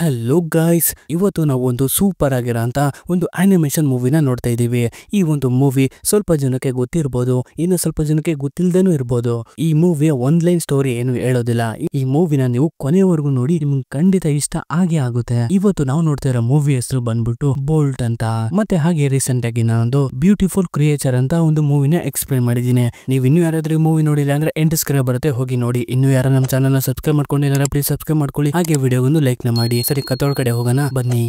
Hello guys, ಇವತ್ತು ನಾವು ಒಂದು ಸೂಪರ್ ಆಗಿರೋಂಥ ಒಂದು ಆನಿಮೇಷನ್ ಮೂವಿನ ನೋಡ್ತಾ ಇದ್ದೀವಿ. ಈ ಒಂದು ಮೂವಿ ಸ್ವಲ್ಪ ಜನಕ್ಕೆ ಗೊತ್ತಿರ್ಬೋದು, ಇನ್ನು ಸ್ವಲ್ಪ ಜನಕ್ಕೆ ಗೊತ್ತಿಲ್ಲದೇನೂ ಇರ್ಬೋದು. ಈ ಮೂವಿಯ ಒಂದ್ ಲೈನ್ ಸ್ಟೋರಿ ಏನು ಹೇಳೋದಿಲ್ಲ. ಈ ಮೂವಿನ ನೀವು ಕೊನೆವರೆಗೂ ನೋಡಿ, ನಿಮ್ಗೆ ಖಂಡಿತ ಇಷ್ಟ ಆಗೇ ಆಗುತ್ತೆ. ಇವತ್ತು ನಾವು ನೋಡ್ತಾ ಇರೋ ಮೂವಿ ಹೆಸರು ಬಂದ್ಬಿಟ್ಟು ಬೋಲ್ಟ್ ಅಂತ. ಮತ್ತೆ ಹಾಗೆ ರೀಸೆಂಟ್ ಆಗಿ ನಾನೊಂದು ಬ್ಯೂಟಿಫುಲ್ ಕ್ರಿಯೇಚರ್ ಅಂತ ಒಂದು ಮೂವಿನ ಎಕ್ಸ್ಪ್ಲೇನ್ ಮಾಡಿದ್ದೀನಿ. ನೀವು ಇನ್ನೂ ಯಾರಾದ್ರೂ ಮೂವಿ ನೋಡಿಲ್ಲ ಅಂದ್ರೆ ಎಂಡ್ ಸ್ಕ್ರೀನ್ ಬರುತ್ತೆ, ಹೋಗಿ ನೋಡಿ. ಇನ್ನು ಯಾರು ನಮ್ಮ ಚಾನಲ್ ನ ಸಬ್ಸ್ಕ್ರೈಬ್ ಮಾಡ್ಕೊಂಡಿಲ್ಲ ಪ್ಲೀಸ್ ಸಬ್ಸ್ಕ್ರೈಬ್ ಮಾಡ್ಕೊಳ್ಳಿ. ಹಾಗೆ ವಿಡಿಯೋಗೊಂದು ಲೈಕ್ ನ ಮಾಡಿ. ಸರಿ, ಕಥೆ ಕಡೆ ಹೋಗೋಣ ಬನ್ನಿ.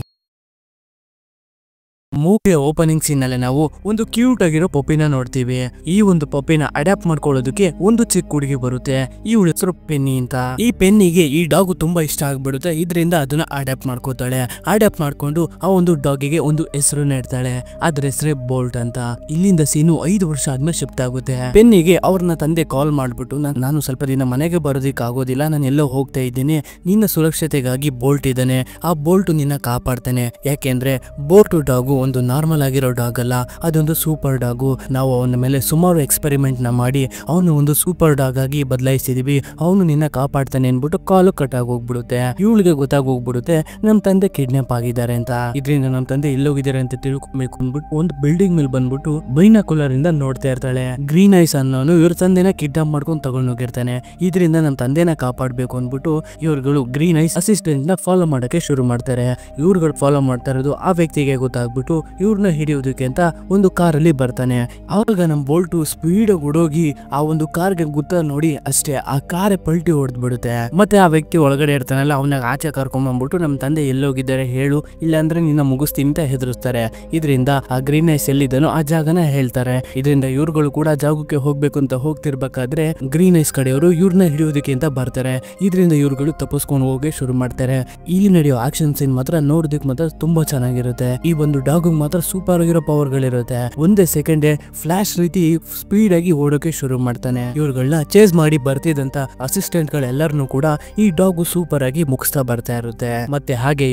ಮೂವಿಯ ಓಪನಿಂಗ್ ಸೀನ್ ನಲ್ಲಿ ನಾವು ಒಂದು ಕ್ಯೂಟ್ ಆಗಿರೋ ಪಪ್ಪಿನ ನೋಡ್ತೀವಿ. ಈ ಒಂದು ಪಪ್ಪಿನ ಅಡ್ಯಾಪ್ಟ್ ಮಾಡ್ಕೊಳ್ಳೋದಕ್ಕೆ ಒಂದು ಚಿಕ್ಕ ಹುಡುಗಿ ಬರುತ್ತೆ. ಈ ಹುಡುಗಿ ಹೆಸರು ಪೆನ್ನಿ ಅಂತ. ಈ ಪೆನ್ನಿಗೆ ಈ ಡಾಗ್ ತುಂಬಾ ಇಷ್ಟ ಆಗ್ಬಿಡುತ್ತೆ. ಇದರಿಂದ ಅದನ್ನ ಅಡ್ಯಾಪ್ಟ್ ಮಾಡ್ಕೋತಾಳೆ. ಅಡ್ಯಾಪ್ಟ್ ಮಾಡ್ಕೊಂಡು ಆ ಒಂದು ಡಾಗಿಗೆ ಒಂದು ಹೆಸರು ನೀಡ್ತಾಳೆ. ಅದ್ರ ಹೆಸರೇ ಬೋಲ್ಟ್ ಅಂತ. ಇಲ್ಲಿಂದ ಸೀನು 5 ವರ್ಷ ಆದ್ಮೇಲೆ ಶಿಫ್ಟ್ ಆಗುತ್ತೆ. ಪೆನ್ನಿಗೆ ಅವ್ರನ್ನ ತಂದೆ ಕಾಲ್ ಮಾಡ್ಬಿಟ್ಟು, ನಾನು ಸ್ವಲ್ಪ ದಿನ ಮನೆಗೆ ಬರೋದಿಕ್ ಆಗೋದಿಲ್ಲ, ನಾನು ಎಲ್ಲೋ ಹೋಗ್ತಾ ಇದ್ದೀನಿ, ನಿನ್ನ ಸುರಕ್ಷತೆಗಾಗಿ ಬೋಲ್ಟ್ ಇದ್ದಾನೆ, ಆ ಬೋಲ್ಟ್ ನಿನ್ನ ಕಾಪಾಡ್ತಾನೆ. ಯಾಕೆಂದ್ರೆ ಬೋಲ್ಟ್ ಡಾಗು ಒಂದು ನಾರ್ಮಲ್ ಆಗಿರೋ ಡಾಗ್ ಅಲ್ಲ, ಅದೊಂದು ಸೂಪರ್ ಡಾಗು. ನಾವು ಅವನ ಮೇಲೆ ಸುಮಾರು ಎಕ್ಸ್ಪೆರಿಮೆಂಟ್ ನ ಮಾಡಿ ಅವನು ಒಂದು ಸೂಪರ್ ಡಾಗ್ ಆಗಿ ಬದಲಾಯಿಸಿದೀವಿ, ಅವನು ನಿನ್ನ ಕಾಪಾಡ್ತಾನೆ ಅನ್ಬಿಟ್ಟು ಕಾಲು ಕಟ್ ಆಗಿ ಹೋಗ್ಬಿಡುತ್ತೆ. ಇವಳಿಗೆ ಗೊತ್ತಾಗೋಗ್ಬಿಡುತ್ತೆ ನಮ್ ತಂದೆ ಕಿಡ್ನಾಪ್ ಆಗಿದ್ದಾರೆ ಅಂತ. ಇದರಿಂದ ನಮ್ ತಂದೆ ಎಲ್ಲೋಗಿದ್ದಾರೆ ಅಂತ ತಿಳ್ಕೊಬೇಕು ಅಂದ್ಬಿಟ್ಟು ಒಂದು ಬಿಲ್ಡಿಂಗ್ ಮೇಲೆ ಬಂದ್ಬಿಟ್ಟು ಬೈನಾಕುಲರ್ ಇಂದ ನೋಡ್ತಾ ಇರ್ತಾಳೆ. ಗ್ರೀನ್ ಐಸ್ ಅನ್ನೋನು ಇವ್ರ ತಂದೆನ ಕಿಡ್ನಾಪ್ ಮಾಡ್ಕೊಂಡು ತಗೊಂಡ್ ಹೋಗಿರ್ತಾನೆ. ಇದರಿಂದ ನಮ್ ತಂದೆನ ಕಾಪಾಡ್ಬೇಕು ಅಂದ್ಬಿಟ್ಟು ಇವ್ರುಗಳು ಗ್ರೀನ್ ಐಸ್ ಅಸಿಸ್ಟೆಂಟ್ ನ ಫಾಲೋ ಮಾಡಕ್ಕೆ ಶುರು ಮಾಡ್ತಾರೆ. ಇವ್ರುಗಳು ಫಾಲೋ ಮಾಡ್ತಾ ಇರೋದು ಆ ವ್ಯಕ್ತಿಗೆ ಗೊತ್ತಾಗ್ಬಿಟ್ಟು ಇವ್ರನ್ನ ಹಿಡಿಯೋದಕ್ಕೆ ಅಂತ ಒಂದು ಕಾರಲ್ಲಿ ಬರ್ತಾನೆ. ಆವಾಗ ನಮ್ ಬೋಲ್ಟು ಸ್ಪೀಡ್ ಓಡೋಗಿ ಆ ಒಂದು ಕಾರ್ಗೆ ಗುತ್ತ ನೋಡಿ ಅಷ್ಟೇ ಆ ಕಾರೇ ಪಲ್ಟಿ ಹೊಡೆದ್ಬಿಡುತ್ತೆ. ಮತ್ತೆ ಆ ವ್ಯಕ್ತಿ ಒಳಗಡೆ ಇರ್ತಾನಲ್ಲ, ಅವನಾಗ ಆಚೆ ಕರ್ಕೊಂಡ್ ಬಂದ್ಬಿಟ್ಟು ನಮ್ ತಂದೆ ಎಲ್ಲೋಗಿದ್ದಾರೆ ಹೇಳು, ಇಲ್ಲಾಂದ್ರೆ ನಿನ್ನ ಮುಗಿಸ್ತೀನಿ ಅಂತ ಹೆದರ್ಸ್ತಾರೆ. ಇದರಿಂದ ಆ ಗ್ರೀನ್ ಐಸ್ ಎಲ್ಲಿದ್ದಾನೋ ಆ ಜಾಗನ ಹೇಳ್ತಾರೆ. ಇದರಿಂದ ಇವ್ರುಗಳು ಕೂಡ ಜಾಗಕ್ಕೆ ಹೋಗ್ಬೇಕು ಅಂತ ಹೋಗ್ತಿರ್ಬೇಕಾದ್ರೆ ಗ್ರೀನ್ ಐಸ್ ಕಡೆಯವರು ಇವ್ರನ್ನ ಹಿಡಿಯೋದಕ್ಕೆ ಅಂತ ಬರ್ತಾರೆ. ಇದರಿಂದ ಇವ್ರುಗಳು ತಪ್ಪಿಸ್ಕೊಂಡು ಹೋಗಿ ಶುರು ಮಾಡ್ತಾರೆ. ಇಲ್ಲಿ ನಡೆಯೋ ಆಕ್ಷನ್ ಸೀನ್ ಮಾತ್ರ ನೋಡೋದಕ್ಕೆ ಮಾತ್ರ ತುಂಬಾ ಚೆನ್ನಾಗಿರುತ್ತೆ. ಈ ಒಂದು ಡಾಗ್ ಮಾತ್ರ ಸೂಪರ್ ಆಗಿರೋ ಪವರ್ ಗಳಿರುತ್ತೆ. ಒಂದೇ ಸೆಕೆಂಡ್ ಫ್ಲಾಶ್ ರೀತಿ ಸ್ಪೀಡ್ ಆಗಿ ಓಡೋಕೆ ಶುರು ಮಾಡ್ತಾನೆ. ಇವ್ರುಗಳನ್ನ ಚೇಸ್ ಮಾಡಿ ಬರ್ತಿದ್ದಂತ ಅಸಿಸ್ಟೆಂಟ್ ಗಳೆಲ್ಲರನ್ನು ಕೂಡ ಈ ಡಾಗ್ ಸೂಪರ್ ಆಗಿ ಮುಗಿಸ್ತಾ ಬರ್ತಾ ಇರುತ್ತೆ. ಮತ್ತೆ ಹಾಗೆ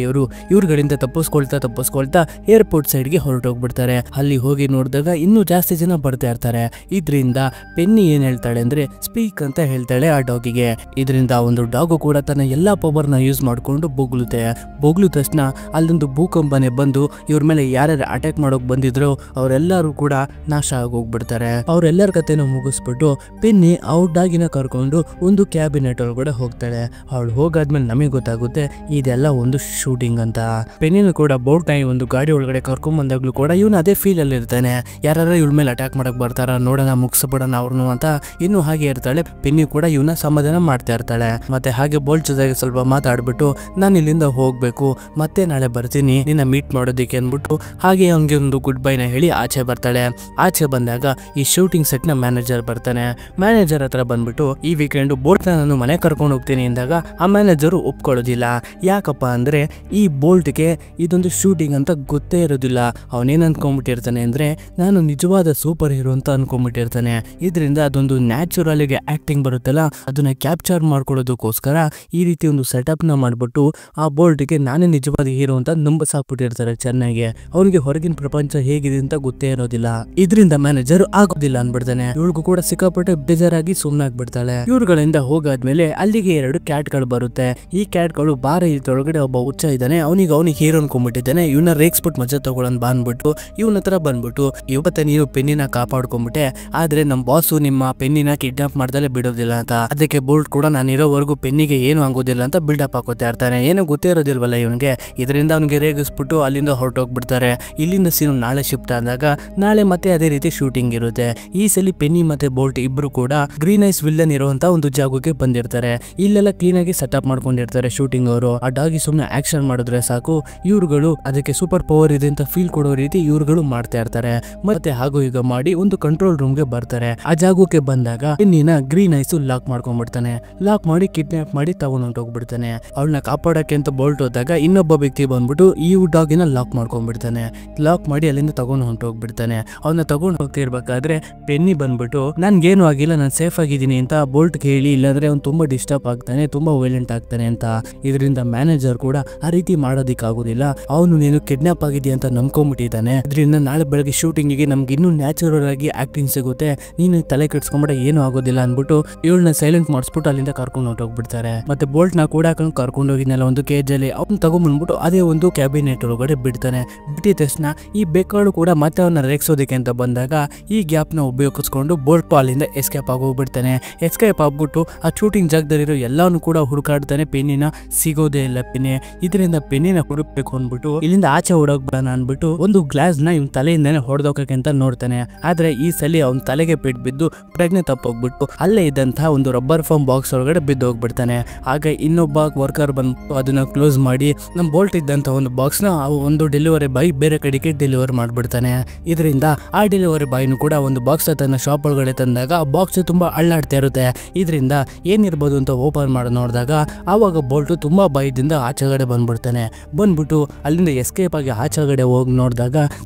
ಇವ್ರುಗಳಿಂದ ತಪ್ಪಿಸ್ಕೊಳ್ತಾ ಏರ್ಪೋರ್ಟ್ ಸೈಡ್ ಗೆ ಹೊರಟೋಗ್ಬಿಡ್ತಾರೆ. ಅಲ್ಲಿ ಹೋಗಿ ನೋಡಿದಾಗ ಇನ್ನೂ ಜಾಸ್ತಿ ಜನ ಬರ್ತಾ ಇರ್ತಾರೆ. ಇದರಿಂದ ಪೆನ್ನಿ ಏನ್ ಹೇಳ್ತಾಳೆ ಅಂದ್ರೆ ಸ್ಪೀಕ್ ಅಂತ ಹೇಳ್ತಾಳೆ ಆ ಡಾಗಿಗೆ. ಇದರಿಂದ ಒಂದು ಡಾಗು ಕೂಡ ತನ್ನ ಎಲ್ಲಾ ಪವರ್ ನ ಯೂಸ್ ಮಾಡ್ಕೊಂಡು ಬೊಗ್ಲು ತಕ್ಷಣ ಅಲ್ಲೊಂದು ಭೂಕಂಪನೆ ಬಂದು ಇವ್ರ ಮೇಲೆ ಯಾರ್ಯಾರು ಅಟ್ಯಾಕ್ ಮಾಡೋಕ್ ಬಂದಿದ್ರು ಅವರೆಲ್ಲರೂ ಕೂಡ ನಾಶ ಆಗೋಗ್ಬಿಡ್ತಾರೆ. ಅವ್ರೆಲ್ಲರ ಕತೆನ ಮುಗಿಸ್ಬಿಟ್ಟು ಪೆನ್ನಿ ಅವ್ರ ಡಾಗಿನ ಕರ್ಕೊಂಡು ಒಂದು ಕ್ಯಾಬಿನೆಟ್ ಒಳಗಡೆ ಹೋಗ್ತಾಳೆ. ಅವಳು ಹೋಗಾದ್ಮೇಲೆ ನಮಗೆ ಗೊತ್ತಾಗುತ್ತೆ ಇದೆಲ್ಲ ಒಂದು ಶೂಟಿಂಗ್ ಅಂತ. ಪೆನ್ನಿನ ಕೂಡ ಬೋಲ್ಟ್ ಒಂದು ಗಾಡಿ ಒಳಗಡೆ ಕರ್ಕೊಂಡ್ ಬಂದಾಗ್ಲೂ ಕೂಡ ಇವನು ಅದೇ ಫೀಲ್ ಅಲ್ಲಿ ಇರ್ತಾನೆ. ಯಾರು ಇವಳ ಮೇಲೆ ಅಟ್ಯಾಕ್ ಮಾಡಕ್ ಬರ್ತಾರ, ನೋಡೋಣ ಮುಗಿಸ್ಬಿಡೋಣ ಅವ್ರನ್ನು ಅಂತ ಇನ್ನು ಹಾಗೆ ಇರ್ತಾಳೆ. ಪೆನ್ನಿ ಕೂಡ ಇವನ ಸಮಾಧಾನ ಮಾಡ್ತಾ ಇರ್ತಾಳೆ. ಮತ್ತೆ ಹಾಗೆ ಬೋಲ್ಟ್ ಜೊತೆಗೆ ಸ್ವಲ್ಪ ಮಾತಾಡ್ಬಿಟ್ಟು ನಾನು ಇಲ್ಲಿಂದ ಹೋಗ್ಬೇಕು, ಮತ್ತೆ ನಾಳೆ ಬರ್ತೀನಿ ನಿನ್ನ ಮೀಟ್ ಮಾಡೋದಿಕ್ಕೆ ಅಂದ್ಬಿಟ್ಟು ಹಾಗೆ ಹಂಗೆ ಒಂದು ಗುಡ್ ಬೈನ ಹೇಳಿ ಆಚೆ ಬರ್ತಾಳೆ. ಆಚೆ ಬಂದಾಗ ಈ ಶೂಟಿಂಗ್ ಸೆಟ್ ನ ಮ್ಯಾನೇಜರ್ ಬರ್ತಾನೆ. ಮ್ಯಾನೇಜರ್ ಹತ್ರ ಬಂದ್ಬಿಟ್ಟು ಈ ವೀಕೆಂಡ್ ಬೋಲ್ಟ್ ನಾನು ಮನೆ ಕರ್ಕೊಂಡು ಹೋಗ್ತೀನಿ ಅಂದಾಗ ಆ ಮ್ಯಾನೇಜರ್ ಒಪ್ಕೊಳ್ಳೋದಿಲ್ಲ. ಯಾಕಪ್ಪ ಅಂದ್ರೆ ಈ ಬೋಲ್ಟ್ಗೆ ಇದೊಂದು ಶೂಟಿಂಗ್ ಅಂತ ಗೊತ್ತೇ ಇರೋದಿಲ್ಲ. ಅವನೇನ್ ಅನ್ಕೊಂಡ್ಬಿಟ್ಟಿರ್ತಾನೆ ಅಂದ್ರೆ ನಾನು ನಿಜವಾದ ಸೂಪರ್ ಹೀರೋ ಅಂತ ಅನ್ಕೊಂಡ್ಬಿಟ್ಟಿರ್ತಾನೆ. ಇದರಿಂದ ಅದೊಂದು ನ್ಯಾಚುರಲ್ ಗೆ ಆಕ್ಟಿಂಗ್ ಬರುತ್ತಲ್ಲ, ಅದನ್ನ ಕ್ಯಾಪ್ಚರ್ ಮಾಡ್ಕೊಳ್ಳೋದಕ್ಕೋಸ್ಕರ ಈ ರೀತಿ ಒಂದು ಸೆಟಪ್ ನ ಮಾಡ್ಬಿಟ್ಟು ಆ ಬೋಲ್ಟ್ಗೆ ನಾನೇ ನಿಜವಾದ ಹೀರೋ ಅಂತ ನಂಬಸಾಕ್ಬಿಟ್ಟಿರ್ತಾರೆ ಚೆನ್ನಾಗಿ. ಅವನಿಗೆ ಹೊರಗಿನ ಪ್ರಪಂಚ ಹೇಗಿದೆ ಅಂತ ಗೊತ್ತೇ ಇರೋದಿಲ್ಲ. ಇದರಿಂದ ಮ್ಯಾನೇಜರ್ ಆಗೋದಿಲ್ಲ ಅನ್ಬಿಡ್ತಾನೆ. ಇವಳಿಗೂ ಕೂಡ ಸಿಕ್ಕಾಪಟ್ಟೆ ಬೇಜಾರಾಗಿ ಸುಮ್ಮನಾಗ್ಬಿಡ್ತಾಳೆ. ಇವ್ರುಗಳಿಂದ ಹೋಗಾದ್ಮೇಲೆ ಅಲ್ಲಿಗೆ 2 ಕ್ಯಾಟ್ ಗಳು ಬರುತ್ತೆ. ಈ ಕ್ಯಾಟ್ ಗಳು ಬಾರ ಇದ್ರೊಳಗಡೆ ಒಬ್ಬ ಹುಚ್ಚ ಇದ್ದಾನೆ, ಅವನಿಗೆ ಹೀರೋ ಅನ್ಕೊಂಡ್ಬಿಟ್ಟಿದ್ದಾನೆ. ಇವನ್ನ ರೇಗ್ಸ್ಬಿಟ್ಟು ಮಜಾ ತಗೊಳನ್ ಬಂದ್ಬಿಟ್ಟು ಇವನ ಹತ್ರ ಬಂದ್ಬಿಟ್ಟು ಇವತ್ತ ನೀನು ಪೆನ್ನಿನ ಕಾಪಾಡ್ಕೊಂಡ್ಬಿಟ್ಟೆ, ಆದ್ರೆ ನಮ್ ಬಾಸು ನಿಮ್ಮ ಪೆನ್ನಿನ ಕಿಡ್ನಾಪ್ ಮಾಡ್ದಲೇ ಬಿಡೋದಿಲ್ಲ ಅಂತ. ಅದಕ್ಕೆ ಬೋಲ್ಟ್ ಕೂಡ ನಾನು ಇರೋವರೆಗೂ ಪೆನ್ನಿಗೆ ಏನು ಆಗೋದಿಲ್ಲ ಅಂತ ಬಿಲ್ಡಪ್ ಹಾಕೋತಾ ಇರ್ತಾನೆ. ಏನೋ ಗೊತ್ತೇ ಇರೋದಿಲ್ವಲ್ಲ ಇವನಿಗೆ. ಇದರಿಂದ ಅವನಿಗೆ ರೇಗಿಸ್ಬಿಟ್ಟು ಅಲ್ಲಿಂದ ಹೊರಟೋಗ್ಬಿಡ್ತಾರೆ. ಇಲ್ಲಿಂದ ಸೀನು ನಾಳೆ ಶಿಫ್ಟ್ ಆದಾಗ ನಾಳೆ ಮತ್ತೆ ಅದೇ ರೀತಿ ಶೂಟಿಂಗ್ ಇರುತ್ತೆ. ಈ ಸಲ ಪೆನ್ನಿ ಮತ್ತೆ ಬೋಲ್ಟ್ ಇಬ್ರು ಕೂಡ ಗ್ರೀನ್ ಐಸ್ ವಿಲ್ಲನ್ ಇರುವಂತ ಒಂದು ಜಾಗಕ್ಕೆ ಬಂದಿರ್ತಾರೆ. ಇಲ್ಲೆಲ್ಲ ಕ್ಲೀನ್ ಆಗಿ ಸೆಟಪ್ ಮಾಡ್ಕೊಂಡಿರ್ತಾರೆ ಶೂಟಿಂಗ್ ಅವರು. ಆ ಡಾಗಿ ಸುಮ್ನೆ ಆಕ್ಷನ್ ಮಾಡಿದ್ರೆ ಸಾಕು, ಇವ್ರುಗಳು ಅದಕ್ಕೆ ಸೂಪರ್ ಪವರ್ ಇದೆ ಅಂತ ಫೀಲ್ ಕೊಡೋ ರೀತಿ ಇವ್ರುಗಳು ಮಾಡ್ತಾ ಇರ್ತಾರೆ. ಮತ್ತೆ ಹಾಗೂ ಈಗ ಮಾಡಿ ಒಂದು ಕಂಟ್ರೋಲ್ ರೂಮ್ ಗೆ ಬರ್ತಾರೆ. ಆ ಜಾಗಕ್ಕೆ ಬಂದಾಗ ಪೆನ್ನಿನ ಗ್ರೀನ್ ಐಸ್ ಲಾಕ್ ಮಾಡ್ಕೊಂಡ್ಬಿಡ್ತಾನೆ. ಲಾಕ್ ಮಾಡಿ ಕಿಡ್ನಾಪ್ ಮಾಡಿ ತಗೊಂಡ್ ಹೋಗ್ಬಿಡ್ತಾನೆ. ಅವಳನ್ನ ಕಾಪಾಡಕ್ಕೆ ಅಂತ ಬೋಲ್ಟ್ ಹೋದಾಗ ಇನ್ನೊಬ್ಬ ವ್ಯಕ್ತಿ ಬಂದ್ಬಿಟ್ಟು ಈ ಡಾಗಿನ ಲಾಕ್ ಮಾಡ್ಕೊಂಡ್ಬಿಡ್ತಾನೆ. ಮಾಡ್ಬಿಡ್ತಾನೆ. ಲಾಕ್ ಮಾಡಿ ಅಲ್ಲಿಂದ ತಗೊಂಡು ಹೊಂಟೋಗ್ಬಿಡ್ತಾನೆ. ಅವನ್ನ ತಗೊಂಡು ಹೋಗ್ತಿರ್ಬೇಕಾದ್ರೆ ಪೆನ್ನಿ ಬಂದ್ಬಿಟ್ಟು ನನ್ಗೇನು ಆಗಿಲ್ಲ, ನಾನು ಸೇಫ್ ಆಗಿದ್ದೀನಿ ಅಂತ ಬೋಲ್ಟ್ ಹೇಳಿ, ಇಲ್ಲಾಂದ್ರೆ ಅವ್ನು ತುಂಬಾ ಡಿಸ್ಟರ್ಬ್ ಆಗ್ತಾನೆ, ತುಂಬಾ ವೈಲೆಂಟ್ ಆಗ್ತಾನೆ ಅಂತ. ಇದರಿಂದ ಮ್ಯಾನೇಜರ್ ಕೂಡ ಆ ರೀತಿ ಮಾಡೋದಿಕ್ಕಾಗೋದಿಲ್ಲ, ಅವನು ನೀನು ಕಿಡ್ನಾಪ್ ಆಗಿದೆಯಾ ಅಂತ ನಂಬ್ಕೊಂಡ್ಬಿಟ್ಟಿದ್ದಾನೆ. ಇದರಿಂದ ನಾಳೆ ಬೆಳಗ್ಗೆ ಶೂಟಿಂಗಿಗೆ ನಮ್ಗೆ ಇನ್ನೂ ನ್ಯಾಚುರಲ್ ಆಗಿ ಆಕ್ಟಿಂಗ್ ಸಿಗುತ್ತೆ, ನೀನು ತಲೆ ಕೆಡ್ಸ್ಕೊಂಡ್ಬಿಡ, ಏನು ಆಗೋದಿಲ್ಲ ಅನ್ಬಿಟ್ಟು ಇವಳನ್ನ ಸೈಲೆಂಟ್ ಮಾಡಿಸ್ಬಿಟ್ಟು ಅಲ್ಲಿಂದ ಕರ್ಕೊಂಡು ಹೊರಟೋಗ್ಬಿಡ್ತಾರೆ. ಮತ್ತೆ ಬೋಲ್ಟ್ ನ ಕೂಡ ಕರ್ಕೊಂಡು ಹೋಗಿದ್ನಲ್ಲ ಒಂದು ಕೇಜ್ ಅಲ್ಲಿ, ಅವ್ನ ತಗೊಂಡ್ಬಂದ್ಬಿಟ್ಟು ಅದೇ ಒಂದು ಕ್ಯಾಬಿನೆಟ್ ಒಳಗಡೆ ಬಿಡ್ತಾನೆ. ಬಿಟ್ಟಿದ ತಕ್ಷಣ ಈ ಬೆಕ್ಕಾಳು ಕೂಡ ಮತ್ತೆ ಅವನ್ನ ರೇಗ್ಸೋದಕ್ಕೆ ಅಂತ ಬಂದಾಗ ಈ ಗ್ಯಾಪ್ ನ ಉಪಯೋಗಿಸ್ಕೊಂಡು ಬೋಲ್ಟ್ ಅಲ್ಲಿಂದ ಎಸ್ಕೇಪ್ ಆಗೋಗ್ಬಿಡ್ತಾನೆ. ಎಸ್ಕೇಪ್ ಆಗ್ಬಿಟ್ಟು ಆ ಶೂಟಿಂಗ್ ಜಾಗದಲ್ಲಿರೋ ಎಲ್ಲಾನು ಕೂಡ ಹುಡುಕಾಡ್ತಾನೆ, ಪೆನ್ನಿನ ಸಿಗೋದೇ ಇಲ್ಲ ಪೆನ್ನಿ. ಇದರಿಂದ ಪೆನ್ನಿನ ಹುಡುಕ್ಬೇಕು ಅಂದ್ಬಿಟ್ಟು ಇಲ್ಲಿಂದ ಆಚೆ ಹೊಡೋಗ್ಬಿಡೋಣ ಅನ್ಬಿಟ್ಟು ಒಂದು ಗ್ಲಾಸ್ ನ ಇವ್ನ ತಲೆಯಿಂದಾನೆ ಹೊಡೆದೋಕಕ್ಕೆ ಅಂತ ನೋಡ್ತಾನೆ. ಆದ್ರೆ ಈ ಸಲ ಅವ್ನ ತಲೆಗೆ ಪೆಟ್ಟು ಬಿದ್ದು ಪ್ರಜ್ಞೆ ತಪ್ಪೋಗ್ಬಿಟ್ಟು ಅಲ್ಲೇ ಇದ್ದಂತಹ ಒಂದು ರಬ್ಬರ್ ಫಾರ್ಮ್ ಬಾಕ್ಸ್ ಒಳಗಡೆ ಬಿದ್ದು ಹೋಗ್ಬಿಡ್ತಾನೆ. ಆಗ ಇನ್ನೊಬ್ಬ ವರ್ಕರ್ ಬಂದ್ಬಿಟ್ಟು ಅದನ್ನ ಕ್ಲೋಸ್ ಮಾಡಿ ನಮ್ ಬೋಲ್ಟ್ ಇದ್ದಂತ ಒಂದು ಬಾಕ್ಸ್ ನ ಒಂದು ಡೆಲಿವರಿ ಬಾಯ್ ಬೇರೆ ಕಡೆಗೆ ಡೆಲಿವರ್ ಮಾಡ್ಬಿಡ್ತಾನೆ. ಇದರಿಂದ ಆ ಡೆಲಿವರಿ ಬಾಯ್ನು ಕೂಡ ಒಂದು ಬಾಕ್ಸ್ ತನ್ನ ಶಾಪ್ ಒಳಗಡೆ ತಂದಾಗ ಆ ಬಾಕ್ಸ್ ತುಂಬಾ ಅಳ್ಳಾಡ್ತಾ ಇರುತ್ತೆ. ಇದರಿಂದ ಏನಿರ್ಬೋದು ಅಂತ ಓಪನ್ ಮಾಡಿ ನೋಡಿದಾಗ ಆವಾಗ ಬೋಲ್ಟ್ ತುಂಬಾ ಭಯದಿಂದ ಆಚೆಗಡೆ ಬಂದ್ಬಿಡ್ತಾನೆ. ಬಂದ್ಬಿಟ್ಟು ಅಲ್ಲಿಂದ ಎಸ್ಕೇಪ್ ಆಗಿ ಆಚೆಗಡೆ ಹೋಗಿ ನೋಡಿದಾಗ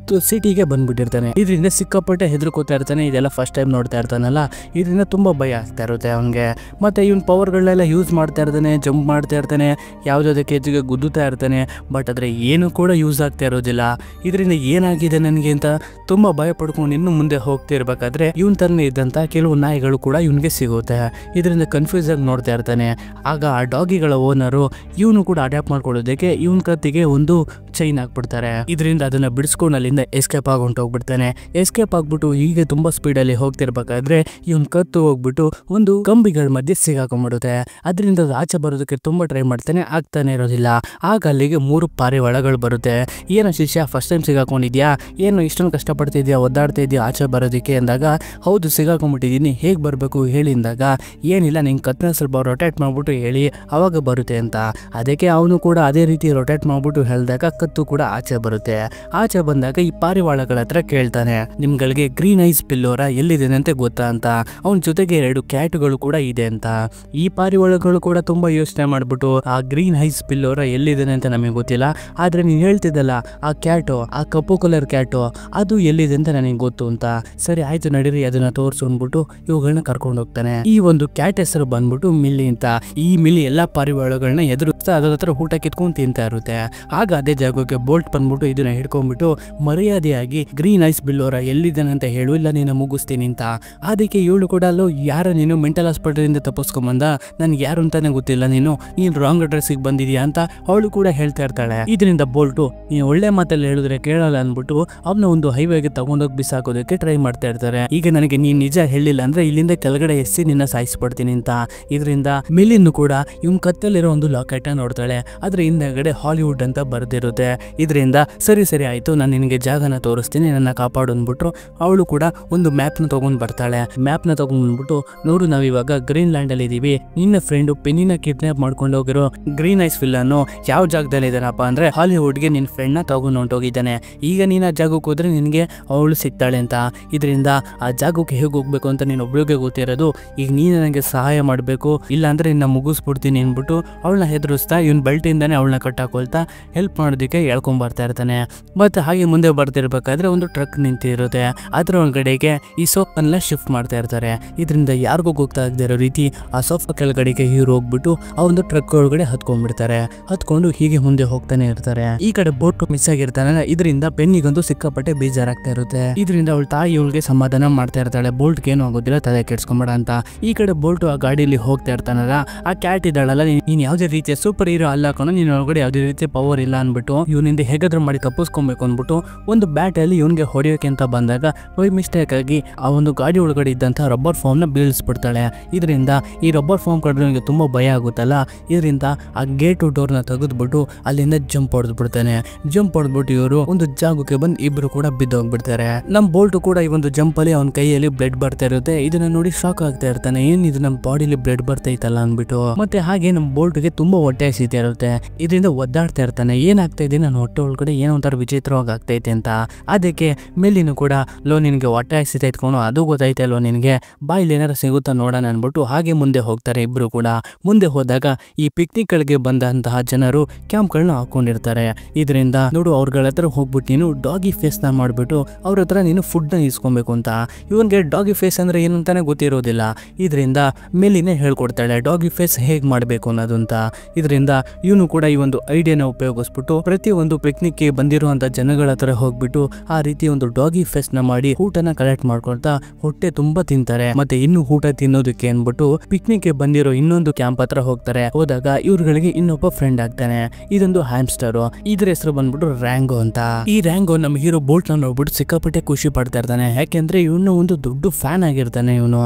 ಸಿಟಿಗೆ ಬಂದ್ಬಿಟ್ಟಿರ್ತಾನೆ. ಇದರಿಂದ ಸಿಕ್ಕಾಪಟ್ಟೆ ಹೆದರ್ಕೋತಾ ಇರ್ತಾನೆ. ಇದೆಲ್ಲ ಫಸ್ಟ್ ಟೈಮ್ ನೋಡ್ತಾ ಇರ್ತಾನಲ್ಲ, ಇದರಿಂದ ತುಂಬಾ ಭಯ ಆಗ್ತಾ ಇರುತ್ತೆ ಅವನಿಗೆ. ಮತ್ತೆ ಇವನ್ ಪವರ್ಗಳನ್ನೆಲ್ಲ ಯೂಸ್ ಮಾಡ್ತಾ ಇರ್ತಾನೆ, ಜಂಪ್ ಮಾಡ್ತಾ ಇರ್ತಾನೆ, ಯಾವುದೇ ಕೇಜಿಗೆ ಗುದ್ದುತ್ತಾ ಇರ್ತಾನೆ. ಬಟ್ ಆದ್ರೆ ಏನು ಕೂಡ ಯೂಸ್ ಆಗ್ತಾ ಇರೋದಿಲ್ಲ. ಇದರಿಂದ ಏನಾಗಿದೆ ನನಗೆ ಅಂತ ತುಂಬಾ ಭಯ ಪಡ್ಕೊಂಡು ಇನ್ನು ಮುಂದೆ ಹೋಗ್ತಿರ್ಬೇಕಾದ್ರೆ ಇವನ್ ತರನೇ ಇದ್ದಂತ ಕೆಲವು ನಾಯಿಗಳು ಕೂಡ ಇವನ್ಗೆ ಸಿಗುತ್ತೆ. ಇದರಿಂದ ಕನ್ಫ್ಯೂಸ್ ಆಗಿ ನೋಡ್ತಾ ಇರ್ತಾನೆ. ಆಗ ಆ ಡಾಗಿಗಳ ಓನರು ಇವನು ಕೂಡ ಅಡ್ಯಾಪ್ಟ್ ಮಾಡ್ಕೊಳ್ಳೋದಕ್ಕೆ ಇವನ್ ಕತ್ತಿಗೆ ಒಂದು ಚೈನ್ ಹಾಕ್ಬಿಡ್ತಾರೆ. ಇದರಿಂದ ಅದನ್ನ ಬಿಡಿಸ್ಕೊಂಡು ಅಲ್ಲಿಂದ ಎಸ್ಕೇಪ್ ಆಗಿ ಹೊಂಟೋಗ್ಬಿಡ್ತಾನೆ. ಎಸ್ಕೇಪ್ ಆಗ್ಬಿಟ್ಟು ಹೀಗೆ ತುಂಬಾ ಸ್ಪೀಡ್ ಅಲ್ಲಿ ಹೋಗ್ತಿರ್ಬೇಕಾದ್ರೆ ಇವನ್ ಕತ್ತು ಹೋಗ್ಬಿಟ್ಟು ಒಂದು ಕಂಬಿಗಳ ಮಧ್ಯೆ ಸಿಗಾಕೊಂಡ್ಬಿಡುತ್ತೆ. ಅದರಿಂದ ಆಚೆ ಬರೋದಕ್ಕೆ ತುಂಬಾ ಟ್ರೈ ಮಾಡ್ತಾನೆ, ಆಗ್ತಾನೆ ಇರೋದಿಲ್ಲ. ಆಗ ಅಲ್ಲಿಗೆ 3 ಪಾರಿವಾಳಗಳು ಬರುತ್ತೆ. ಏನೋ ಶಿಷ್ಯ ಫಸ್ಟ್ ಟೈಮ್ ಸಿಗಾಕೊಂಡಿದ್ಯಾ, ಏನು ಇಷ್ಟೊಂದು ಕಷ್ಟಪಡ್ತಿದ್ಯಾ, ಒದ್ದಾಡ್ತಾ ಇದೆಯಾ ಆಚೆ ಬರೋದಕ್ಕೆ ಅಂದಾಗ, ಹೌದು ಸಿಗಾಕೊಂಡ್ಬಿಟ್ಟಿದ್ದೀನಿ, ಹೇಗೆ ಬರಬೇಕು ಹೇಳಿಂದಾಗ, ಏನಿಲ್ಲ ನಿಂಗೆ ಕತ್ತನ ಸ್ವಲ್ಪ ರೊಟೇಟ್ ಮಾಡ್ಬಿಟ್ಟು ಹೇಳಿ ಅವಾಗ ಬರುತ್ತೆ ಅಂತ. ಅದಕ್ಕೆ ಅವನು ಕೂಡ ಅದೇ ರೀತಿ ರೊಟೇಟ್ ಮಾಡ್ಬಿಟ್ಟು ಹೇಳಿದಾಗ ಕತ್ತು ಕೂಡ ಆಚೆ ಬರುತ್ತೆ. ಆಚೆ ಬಂದಾಗ ಈ ಪಾರಿವಾಳಗಳ ಹತ್ರ ಕೇಳ್ತಾನೆ, ನಿಮ್ಗಳಿಗೆ ಗ್ರೀನ್ ಐಸ್ ಪಿಲ್ಲೋರ ಎಲ್ಲಿದೆ ಅಂತ ಗೊತ್ತಾ ಅಂತ. ಅವನ ಜೊತೆಗೆ 2 ಕ್ಯಾಟ್ಗಳು ಕೂಡ ಇದೆ ಅಂತ. ಈ ಪಾರಿವಾಳಗಳು ಕೂಡ ತುಂಬಾ ಯೋಚನೆ ಮಾಡ್ಬಿಟ್ಟು ಆ ಗ್ರೀನ್ ಐಸ್ ಪಿಲ್ಲೋರ ಎಲ್ಲಿದೆ ಅಂತ ನಮಗೆ ಗೊತ್ತಿಲ್ಲ, ಆದ್ರೆ ನೀನ್ ಹೇಳ್ತಿದ್ದಲ್ಲ ಆ ಕ್ಯಾಟು, ಆ ಕಪ್ಪು ಕಲರ್ ಕ್ಯಾಟು ಅದು ಎಲ್ಲಿದೆ ಅಂತ ನನಗೆ ಗೊತ್ತು ಅಂತ. ಸರಿ ಆಯ್ತು ನಡೀರಿ ಅದನ್ನ ತೋರ್ಸು ಅಂದ್ಬಿಟ್ಟು ಇವುಗಳನ್ನ ಕರ್ಕೊಂಡು ಹೋಗ್ತಾನೆ. ಈ ಒಂದು ಕ್ಯಾಟ್ ಹೆಸರು ಬಂದ್ಬಿಟ್ಟು ಮಿಲ್ಲಿ ಅಂತ. ಈ ಮಿಲ್ಲಿ ಎಲ್ಲಾ ಪಾರಿವಾಳಗಳನ್ನ ಎದುರಿಸ್ತಾ ಅದ್ರ ಹತ್ರ ಊಟ ಕಿತ್ಕೊಂಡು ತಿಂತಾ ಇರುತ್ತೆ. ಆಗ ಅದೇ ಜಾಗಕ್ಕೆ ಬೋಲ್ಟ್ ಬಂದ್ಬಿಟ್ಟು ಇದನ್ನ ಹಿಡ್ಕೊಂಡ್ಬಿಟ್ಟು ಮರ್ಯಾದೆಯಾಗಿ ಗ್ರೀನ್ ಐಸ್ ಬಿಲ್ಲೋರ ಎಲ್ಲಿದ್ದಾನೆ ಅಂತ ಹೇಳು, ಇಲ್ಲ ನೀನು ಮುಗಿಸ್ತೀನಿ ಅಂತ. ಅದಕ್ಕೆ ಇವಳು ಕೂಡ ಅಲ್ಲೋ ಯಾರ ನೀನು ಮೆಂಟಲ್ ಹಾಸ್ಪಿಟಲ್ ಇಂದ ತಪ್ಪಿಸ್ಕೊಂಬಂದ, ನನ್ಗೆ ಯಾರು ಅಂತಾನೆ ಗೊತ್ತಿಲ್ಲ, ನೀನು ರಾಂಗ್ ಅಡ್ರೆಸ್ಗೆ ಬಂದಿದ್ಯಾ ಅಂತ ಅವಳು ಕೂಡ ಹೇಳ್ತಾ ಇರ್ತಾಳೆ. ಇದರಿಂದ ಬೋಲ್ಟು ನೀನು ಒಳ್ಳೆ ಮಾತಲ್ಲಿ ಹೇಳಿದ್ರೆ ಕೇಳಲ್ಲ ಅನ್ಬಿಟ್ಟು ಅವನ ಒಂದು ಹೈವೇಗೆ ತಗೊಂಡೋಗಿ ಬಿಸಾಕೋದಕ್ಕೆ ಟ್ರೈ ಮಾಡ್ತಾ ಇರ್ತಾರೆ. ಈಗ ನನಗೆ ನೀನ್ ನಿಜ ಹೇಳಿಲ್ಲ ಅಂದ್ರೆ ಇಲ್ಲಿಂದ ಕೆಳಗಡೆ ಎಸ್ಸಿ ನಿನ್ನ ಸಾಯಿಸ್ಬಿಡ್ತೀನಿ ಅಂತ. ಇದರಿಂದ ಮಿಲಿನ್ನು ಕೂಡ ಇವನ್ ಕತ್ತಲ್ಲಿರೋ ಒಂದು ಲಾಕೆಟ್ ನೋಡ್ತಾಳೆ. ಅದ್ರ ಹಿಂದೆಗಡೆ ಹಾಲಿವುಡ್ ಅಂತ ಬರ್ದಿರುತ್ತೆ. ಇದರಿಂದ ಸರಿ ಸರಿ ಆಯ್ತು, ನಾನು ನಿನಗೆ ಜಾಗನ ತೋರಿಸ್ತೀನಿ, ನನ್ನ ಕಾಪಾಡು ಅಂದ್ಬಿಟ್ಟು ಅವಳು ಕೂಡ ಒಂದು ಮ್ಯಾಪ್ ನ ತಗೊಂಡ್ ಬರ್ತಾಳೆ. ಮ್ಯಾಪ್ ನ ತಗೊಂಡ್ ಬಂದ್ಬಿಟ್ಟು ನೋಡು ನಾವಿವಾಗ ಗ್ರೀನ್ ಲ್ಯಾಂಡ್ ಅಲ್ಲಿ ಇದೀವಿ, ನಿನ್ನ ಫ್ರೆಂಡು ಪೆನ್ನಿನ ಕಿಡ್ನಾಪ್ ಮಾಡ್ಕೊಂಡು ಹೋಗಿರೋ ಗ್ರೀನ್ ಐಸ್ ವಿಲ್ಲನ್ನು ಯಾವ ಜಾಗದಲ್ಲಿ ಇದ್ದಾನಪ್ಪ ಅಂದ್ರೆ ಹಾಲಿವುಡ್ಗೆ ನಿನ್ನ ಫ್ರೆಂಡ್ ನ ತಗೊಂಡು ಹೊಂಟೋಗಿದ್ದಾನೆ. ಈಗ ನೀನ್ ಆ ಜಾಗಕ್ಕೆ ಹೋದ್ರೆ ನಿನ್ಗೆ ಅವಳು ಸಿಗ್ತಾಳೆ ಅಂತ. ಇದರಿಂದ ಆ ಜಾಗಕ್ಕೆ ಹೇಗೆ ಹೋಗ್ಬೇಕು ಅಂತ ನೀನು ಒಬ್ಳಿಗೆ ಗೊತ್ತಿರೋದು. ಈಗ ನೀನು ನನಗೆ ಸಹಾಯ ಮಾಡಬೇಕು, ಇಲ್ಲ ಅಂದ್ರೆ ನಿನ್ನ ಮುಗಿಸ್ಬಿಡ್ತೀನಿ ಅಂದ್ಬಿಟ್ಟು ಅವಳನ್ನ ಹೆದರಿಸ್ತಾ ಇವನ್ ಬೆಲ್ಟ್ ಇಂದಾನೆ ಅವಳನ್ನ ಕಟ್ಟಾಕೊಳ್ತಾ ಹೆಲ್ಪ್ ಮಾಡೋದಕ್ಕೆ ಹೇಳ್ಕೊಂಡ್ ಬರ್ತಾ ಇರ್ತಾನೆ. ಮತ್ತೆ ಹಾಗೆ ಮುಂದೆ ಬರ್ತಿರ್ಬೇಕಾದ್ರೆ ಒಂದು ಟ್ರಕ್ ನಿಂತಿರುತ್ತೆ. ಅದ್ರ ಒಳಗಡೆಗೆ ಈ ಸೋಫನ್ನ ಶಿಫ್ಟ್ ಮಾಡ್ತಾ ಇರ್ತಾರೆ. ಇದರಿಂದ ಯಾರಿಗೂ ಗೊತ್ತಾಗದೇ ಇರೋ ರೀತಿ ಆ ಸೋಫಾ ಕೆಳಗಡೆಗೆ ಹೀರೋ ಹೋಗ್ಬಿಟ್ಟು ಆ ಒಂದು ಟ್ರಕ್ ಒಳಗಡೆ ಹತ್ಕೊಂಡ್ಬಿಡ್ತಾರೆ. ಹತ್ಕೊಂಡು ಹೀಗೆ ಮುಂದೆ ಹೋಗ್ತಾನೆ ಇರ್ತಾರೆ. ಈ ಕಡೆ ಬೋಟ್ ಮಿಸ್ ಆಗಿರ್ತಾನೆ. ಇದರಿಂದ ಪೆನ್ನಿಗಂತೂ ಸಿಕ್ಕಾಪಟ್ಟೆ ಬೇಜಾರಾಗ್ತಾ ಇರುತ್ತೆ. ಇದರಿಂದ ಅವಳ ತಾಯಿ ಇವಳಿಗೆ ಸಮಾಧಾನ ಮಾಡ್ತಾ ಇರ್ತಾಳೆ, ಬೋಲ್ಟ್ಗೆ ಏನು ಆಗೋದಿಲ್ಲ, ತಲೆ ಕೆಡ್ಸ್ಕೊಂಬೇಡ ಅಂತ. ಈ ಕಡೆ ಬೋಲ್ಟ್ ಆ ಗಾಡಿಯಲ್ಲಿ ಹೋಗ್ತಾ ಇರ್ತಾನಲ್ಲ, ಆ ಕ್ಯಾಟ್ ಇದ್ದಾಳಲ್ಲ, ನೀನ್ ಯಾವುದೇ ರೀತಿಯ ಸೂಪರ್ ಹೀರೋ ಅಲ್ಲ ಕಣೋ, ನೀನ್ ಒಳಗಡೆ ಯಾವುದೇ ರೀತಿಯ ಪವರ್ ಇಲ್ಲ ಅನ್ಬಿಟ್ಟು ಇವನಿಂದ ಹೇಗಾದ್ರೂ ಮಾಡಿ ತಪ್ಪಿಸ್ಕೊಬೇಕು ಅಂದ್ಬಿಟ್ಟು ಒಂದು ಬ್ಯಾಟ್ ಅಲ್ಲಿ ಇವನ್ಗೆ ಹೊಡೆಯೋಕೆ ಅಂತ ಬಂದಾಗ ಬೈ ಮಿಸ್ಟೇಕ್ ಆಗಿ ಆ ಒಂದು ಗಾಡಿ ಒಳಗಡೆ ಇದ್ದಂತ ರಬ್ಬರ್ ಫಾರ್ಮ್ ನ ಬೀಳಿಸ್ಬಿಡ್ತಾಳೆ. ಇದರಿಂದ ಈ ರಬ್ಬರ್ ಫಾರ್ಮ್ ಕಡೆ ತುಂಬಾ ಭಯ ಆಗುತ್ತಲ್ಲ. ಇದರಿಂದ ಆ ಗೇಟ್ ಡೋರ್ ನ ತೆಗೆದ್ಬಿಟ್ಟು ಅಲ್ಲಿಂದ ಜಂಪ್ ಹೊಡೆದ್ಬಿಡ್ತಾನೆ. ಜಂಪ್ ಹೊಡೆದ್ಬಿಟ್ಟು ಇವರು ಒಂದು ಜಾಗಕ್ಕೆ ಬಂದು ಇಬ್ರು ಕೂಡ ಬಿದ್ದೋಗ್ಬಿಡ್ತಾರೆ. ನಮ್ ಬೋಲ್ಟ್ ಕೂಡ ಈ ಒಂದು ಜಂಪ್ ಅಲ್ಲಿ ಅವನ ಕೈಯಲ್ಲಿ ಬ್ಲಡ್ ಬರ್ತಾ ಇರುತ್ತೆ. ಇದನ್ನ ನೋಡಿ ಶಾಕ್ ಆಗ್ತಾ ಇರ್ತಾನೆ, ಏನ್ ಇದು ನಮ್ಮ ಬಾಡಿಲಿ ಬ್ಲಡ್ ಬರ್ತಾ ಇತ್ತಲ್ಲ ಅನ್ಬಿಟ್ಟು. ಮತ್ತೆ ಹಾಗೆ ನಮ್ ಬೋಲ್ಟ್ಗೆ ತುಂಬಾ ಹೊಟ್ಟೆ ಹಸಿತಾ ಇರುತ್ತೆ. ಇದರಿಂದ ಒದ್ದಾಡ್ತಾ ಇರ್ತಾನೆ, ಏನಾಗ್ತಾ ಇದೆ ನನ್ನ ಹೊಟ್ಟೆ ಒಳಗಡೆ ಏನೋ ಒಂಥರ ವಿಚಿತ್ರವಾಗಿ ಆಗ್ತೈತೆ ಅಂತ. ಅದಕ್ಕೆ ಮೆಲ್ಲಿನೂ ಕೂಡ ಲೋ ನಿನ್ಗೆ ಹೊಟ್ಟೆ ಹಸಿತಾ ಇಟ್ಕೊಂಡು ಅದು ಗೊತ್ತೈತೆ ಅಲ್ವ ನಿನ್ಗೆ, ಬಾಯಿಲಿ ಏನಾರು ಸಿಗುತ್ತಾ ನೋಡೋಣ ಅನ್ಬಿಟ್ಟು ಹಾಗೆ ಮುಂದೆ ಹೋಗ್ತಾರೆ ಇಬ್ರು ಕೂಡ. ಮುಂದೆ ಹೋದಾಗ ಈ ಪಿಕ್ನಿಕ್ ಗಳಿಗೆ ಬಂದಂತಹ ಜನರು ಕ್ಯಾಂಪ್ಗಳನ್ನ ಹಾಕೊಂಡಿರ್ತಾರೆ. ಇದರಿಂದ ನೋಡು ಅವ್ರ ಅವ್ರಗಳ ಹತ್ರ ಹೋಗ್ಬಿಟ್ಟು ನೀನು ಡಾಗಿ ಫೇಸ್ ನ ಮಾಡ್ಬಿಟ್ಟು ಅವ್ರ ಹತ್ರ ನೀನು ಫುಡ್ ನ ಇಸ್ಕೊಬೇಕು ಅಂತ. ಇವನ್ಗೆ ಡಾಗಿ ಫೇಸ್ ಅಂದ್ರೆ ಏನು ಅಂತಾನೆ ಗೊತ್ತಿರೋದಿಲ್ಲ. ಇದರಿಂದ ಮೆಲಿನೇ ಹೇಳ್ಕೊಡ್ತಾಳೆ ಡಾಗಿ ಫೇಸ್ ಹೇಗ್ ಮಾಡ್ಬೇಕು ಅನ್ನೋದು ಅಂತ. ಇದರಿಂದ ಇವನು ಕೂಡ ಈ ಒಂದು ಐಡಿಯಾನ ಉಪಯೋಗಿಸ್ಬಿಟ್ಟು ಪ್ರತಿಯೊಂದು ಪಿಕ್ನಿಕ್ ಗೆ ಬಂದಿರುವಂತ ಜನಗಳ ಹತ್ರ ಹೋಗ್ಬಿಟ್ಟು ಆ ರೀತಿ ಒಂದು ಡಾಗಿ ಫೇಸ್ ನ ಮಾಡಿ ಊಟನ ಕಲೆಕ್ಟ್ ಮಾಡ್ಕೊಳ್ತಾ ಹೊಟ್ಟೆ ತುಂಬಾ ತಿಂತಾರೆ. ಮತ್ತೆ ಇನ್ನು ಊಟ ತಿನ್ನೋದಕ್ಕೆ ಅನ್ಬಿಟ್ಟು ಪಿಕ್ನಿಕ್ ಗೆ ಬಂದಿರೋ ಇನ್ನೊಂದು ಕ್ಯಾಂಪ್ ಹತ್ರ ಹೋಗ್ತಾರೆ. ಹೋದಾಗ ಇವ್ರುಗಳಿಗೆ ಇನ್ನೊಬ್ಬ ಫ್ರೆಂಡ್ ಆಗ್ತಾನೆ. ಇದೊಂದು ಹ್ಯಾಮ್ಸ್ಟರ್. ಇದ್ರ ಹೆಸರು ಬಂದ್ಬಿಟ್ಟು ರ್ಯಾಂಗೋ ಅಂತ. ಈ ರ್ಯಾಂಗೋ ನಮ್ಮ ಹೀರೋ ಬೋಲ್ಟ್ ನ ನೋಡ್ಬಿಟ್ಟು ಸಿಕ್ಕಾಪಟ್ಟೆ ಖುಷಿ ಪಡ್ತಾ ಇರ್ತಾನೆ. ಯಾಕೆಂದ್ರೆ ಇವನು ಒಂದು ದೊಡ್ಡ ಫ್ಯಾನ್ ಆಗಿರ್ತಾನೆ. ಇವನು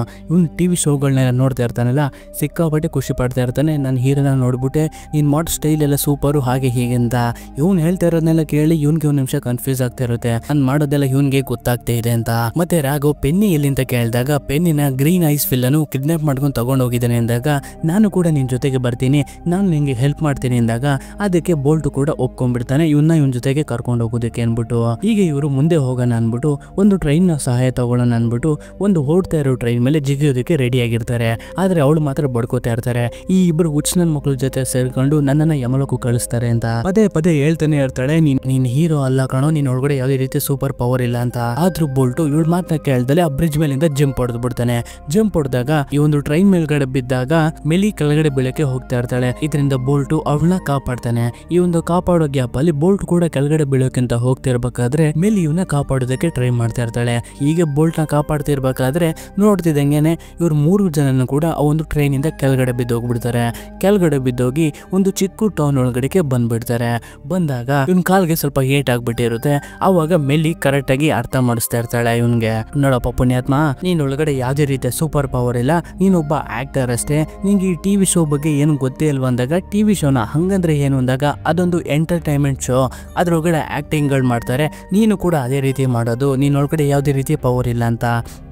ಟಿವಿ ಶೋಗಳನ್ನೆಲ್ಲ ನೋಡ್ತಾ ಇರ್ತಾನಲ್ಲ, ಸಿಕ್ಕಾಪಟ್ಟೆ ಖುಷಿ ಪಡ್ತಾ ಇರ್ತಾನೆ. ನನ್ನ ಹೀರೋನ ನೋಡ್ಬಿಟ್ಟೆ ನೀನ್ ಮಾಡೋ ಸ್ಟೈಲ್ ಎಲ್ಲ ಸೂಪರು ಹಾಗೆ ಹೀಗೆ ಅಂತ. ಇವ್ನು ಹೇಳ್ತಾ ಇರೋದನ್ನೆಲ್ಲ ಕೇಳಿ ಇವ್ನಿಗೆ ಒಂದ್ ನಿಮಿಷ ಕನ್ಫ್ಯೂಸ್ ಆಗ್ತಾ ಇರುತ್ತೆ. ನಾನ್ ಮಾಡೋದೆಲ್ಲ ಇವನ್ಗೆ ಗೊತ್ತಾಗ್ತಾ ಇದೆ ಅಂತ. ಮತ್ತೆ ರಾಘವ್ ಪೆನ್ನಿ ಎಲ್ಲಿ ಅಂತ ಕೇಳಿದಾಗ ಪೆನ್ನಿನ ಗ್ರೀನ್ ಐಸ್ ಫಿಲ್ಲನ್ನು ಕಿಡ್ನಾಪ್ ಮಾಡ್ಕೊಂಡು ತಗೊಂಡು ಹೋಗಿದ್ದಾನೆ ಅಂದಾಗ ನಾನು ಕೂಡ ನಿನ್ ಜೊತೆಗೆ ಬರ್ತೀನಿ, ನಾನು ನಿಂಗೆ ಹೆಲ್ಪ್ ಮಾಡ್ತೀನಿ ಅಂದಾಗ ಅದಕ್ಕೆ ಬೋಲ್ಟ್ ಕೂಡ ಒಪ್ಕೊಂಡ್ಬಿಡ್ತಾನೆ ಇವನ್ ಜೊತೆಗೆ ಕರ್ಕೊಂಡು ಹೋಗೋದಕ್ಕೆ ಅನ್ಬಿಟ್ಟು. ಈಗ ಇವರು ಮುಂದೆ ಹೋಗೋಣ ಅನ್ಬಿಟ್ಟು ಒಂದು ಟ್ರೈನ್ ನ ಸಹಾಯ ತಗೊಳ್ಳೋಣ ಅನ್ಬಿಟ್ಟು ಒಂದು ಓಡ್ತಾ ಇರೋ ಟ್ರೈನ್ ಮೇಲೆ ಜಿಗಿಯೋದಕ್ಕೆ ರೆಡಿ ಆಗಿರ್ತಾರೆ. ಆದ್ರೆ ಅವಳು ಮಾತ್ರ ಬಡ್ಕೋತಾ ಇರ್ತಾರೆ. ಈ ಇಬ್ರು ಹುಚ್ಚನನ್ ಮಕ್ಳ ಜೊತೆ ಸೇರ್ಕೊಂಡು ನನ್ನನ್ನ ಯಮಲೋಕಕ್ಕೆ ಕಳಿಸ್ತಾರೆ ಅಂತ ಪದೇ ಪದೇ ಹೇಳ್ತಾನೆ ಇರ್ತಾಳೆ. ನೀನ್ ಹೀರೋ ಅಲ್ಲ ಕಣೋ, ನೀನ್ ಒಳಗಡೆ ಯಾವುದೇ ರೀತಿ ಸೂಪರ್ ಪವರ್ ಇಲ್ಲ ಅಂತ. ಆದ್ರೂ ಬೋಲ್ಟು ಇವಳ ಮಾತನ್ನ ಕೇಳ್ದಲೆ ಆ ಬ್ರಿಡ್ಜ್ ಮೇಲಿಂದ ಜಂಪ್ ಹೊಡೆದು ಬಿಡ್ತಾನೆ. ಜಂಪ್ ಹೊಡೆದಾಗ ಈ ಒಂದು ಟ್ರೈನ್ ಮೇಲ್ಗಡೆ ಬಿದ್ದಾಗ ಮೆಲಿ ಕೆಳಗಡೆ ಬೀಳಕ್ಕೆ ಹೋಗ್ತಾ ಇರ್ತಾಳೆ. ಇದರಿಂದ ಬೋಲ್ಟು ಅವಳನ್ನ ಕಾಪಾಡ್ತಾನೆ. ಈ ಒಂದು ಕಾಪಾಡೋ ಗ್ಯಾಪ್ ಅಲ್ಲಿ ಬೋಲ್ಟ್ ಕೂಡ ಕೆಳಗಡೆ ಬೀಳೋಕ್ಕಿಂತ ಹೋಗ್ತಿರ್ಬೇಕಾದ್ರೆ ಮೆಲಿ ಇವನ್ನ ಕಾಪಾಡೋದಕ್ಕೆ ಟ್ರೈ ಮಾಡ್ತಾ ಇರ್ತಾಳೆ. ಹೀಗೆ ಬೋಲ್ಟ್ ನ ಕಾಪಾಡ್ತಿರ್ಬೇಕಾದ್ರೆ ನೋಡ್ತಿದ್ದಂಗೆನೆ ಇವ್ರು 3 ಜನನು ಕೂಡ ಆ ಒಂದು ಟ್ರೈನ್ ಇಂದ ಕೆಳಗಡೆ ಬಿದ್ದೋಗ್ಬಿಡ್ತಾರೆ. ಕೆಳಗಡೆ ಬಿದ್ದೋಗಿ ಒಂದು ಚಿಕ್ಕ ಟೌನ್ ಒಳಗಡೆಗೆ ಬಂದ್ಬಿಡ್ತಾರೆ. ಬಂದಾಗ ಇವನ್ ಕಾಲ್ಗೆ ಸ್ವಲ್ಪ ಏಟ್ ಆಗ್ಬಿಟ್ಟಿರುತ್ತೆ. ಅವಾಗ ಮೆಲಿ ಕರೆಕ್ಟ್ ಆಗಿ ಅರ್ಥ ಮಾಡಿಸ್ತಾ ಇರ್ತಾಳೆ ಇವನ್ಗೆ, ನೋಡಪ್ಪ ಪುಣ್ಯಾತ್ಮ, ನೀನ್ ಒಳಗಡೆ ಯಾವ್ದೇ ರೀತಿಯ ಸೂಪರ್ ಪವರ್ ಇಲ್ಲ, ನೀನೊಬ್ಬ ಆಕ್ಟರ್ ಅಷ್ಟೇ, ನಿಂಗೆ ಈ ಟಿವಿ ಶೋ ಬಗ್ಗೆ ಏನು ಗೊತ್ತೇ ಇಲ್ವಾ ಅಂದಾಗ ಟಿವಿ ಶೋನ ಹಂಗಂದ್ರೆ ಏನು ಅಂದಾಗ ಅದೊಂದು ಎಂಟರ್ಟೈನ್ಮೆಂಟ್ ಶೋ, ಅದ್ರೊಳಗಡೆ ಆಕ್ಟಿಂಗ್ ಗಳು ಮಾಡ್ತಾರೆ, ನೀನು ಕೂಡ ಅದೇ ರೀತಿ ಮಾಡೋದು, ನೀನೊಳಗಡೆ ಯಾವುದೇ ರೀತಿಯ ಪವರ್ ಇಲ್ಲ ಅಂತ.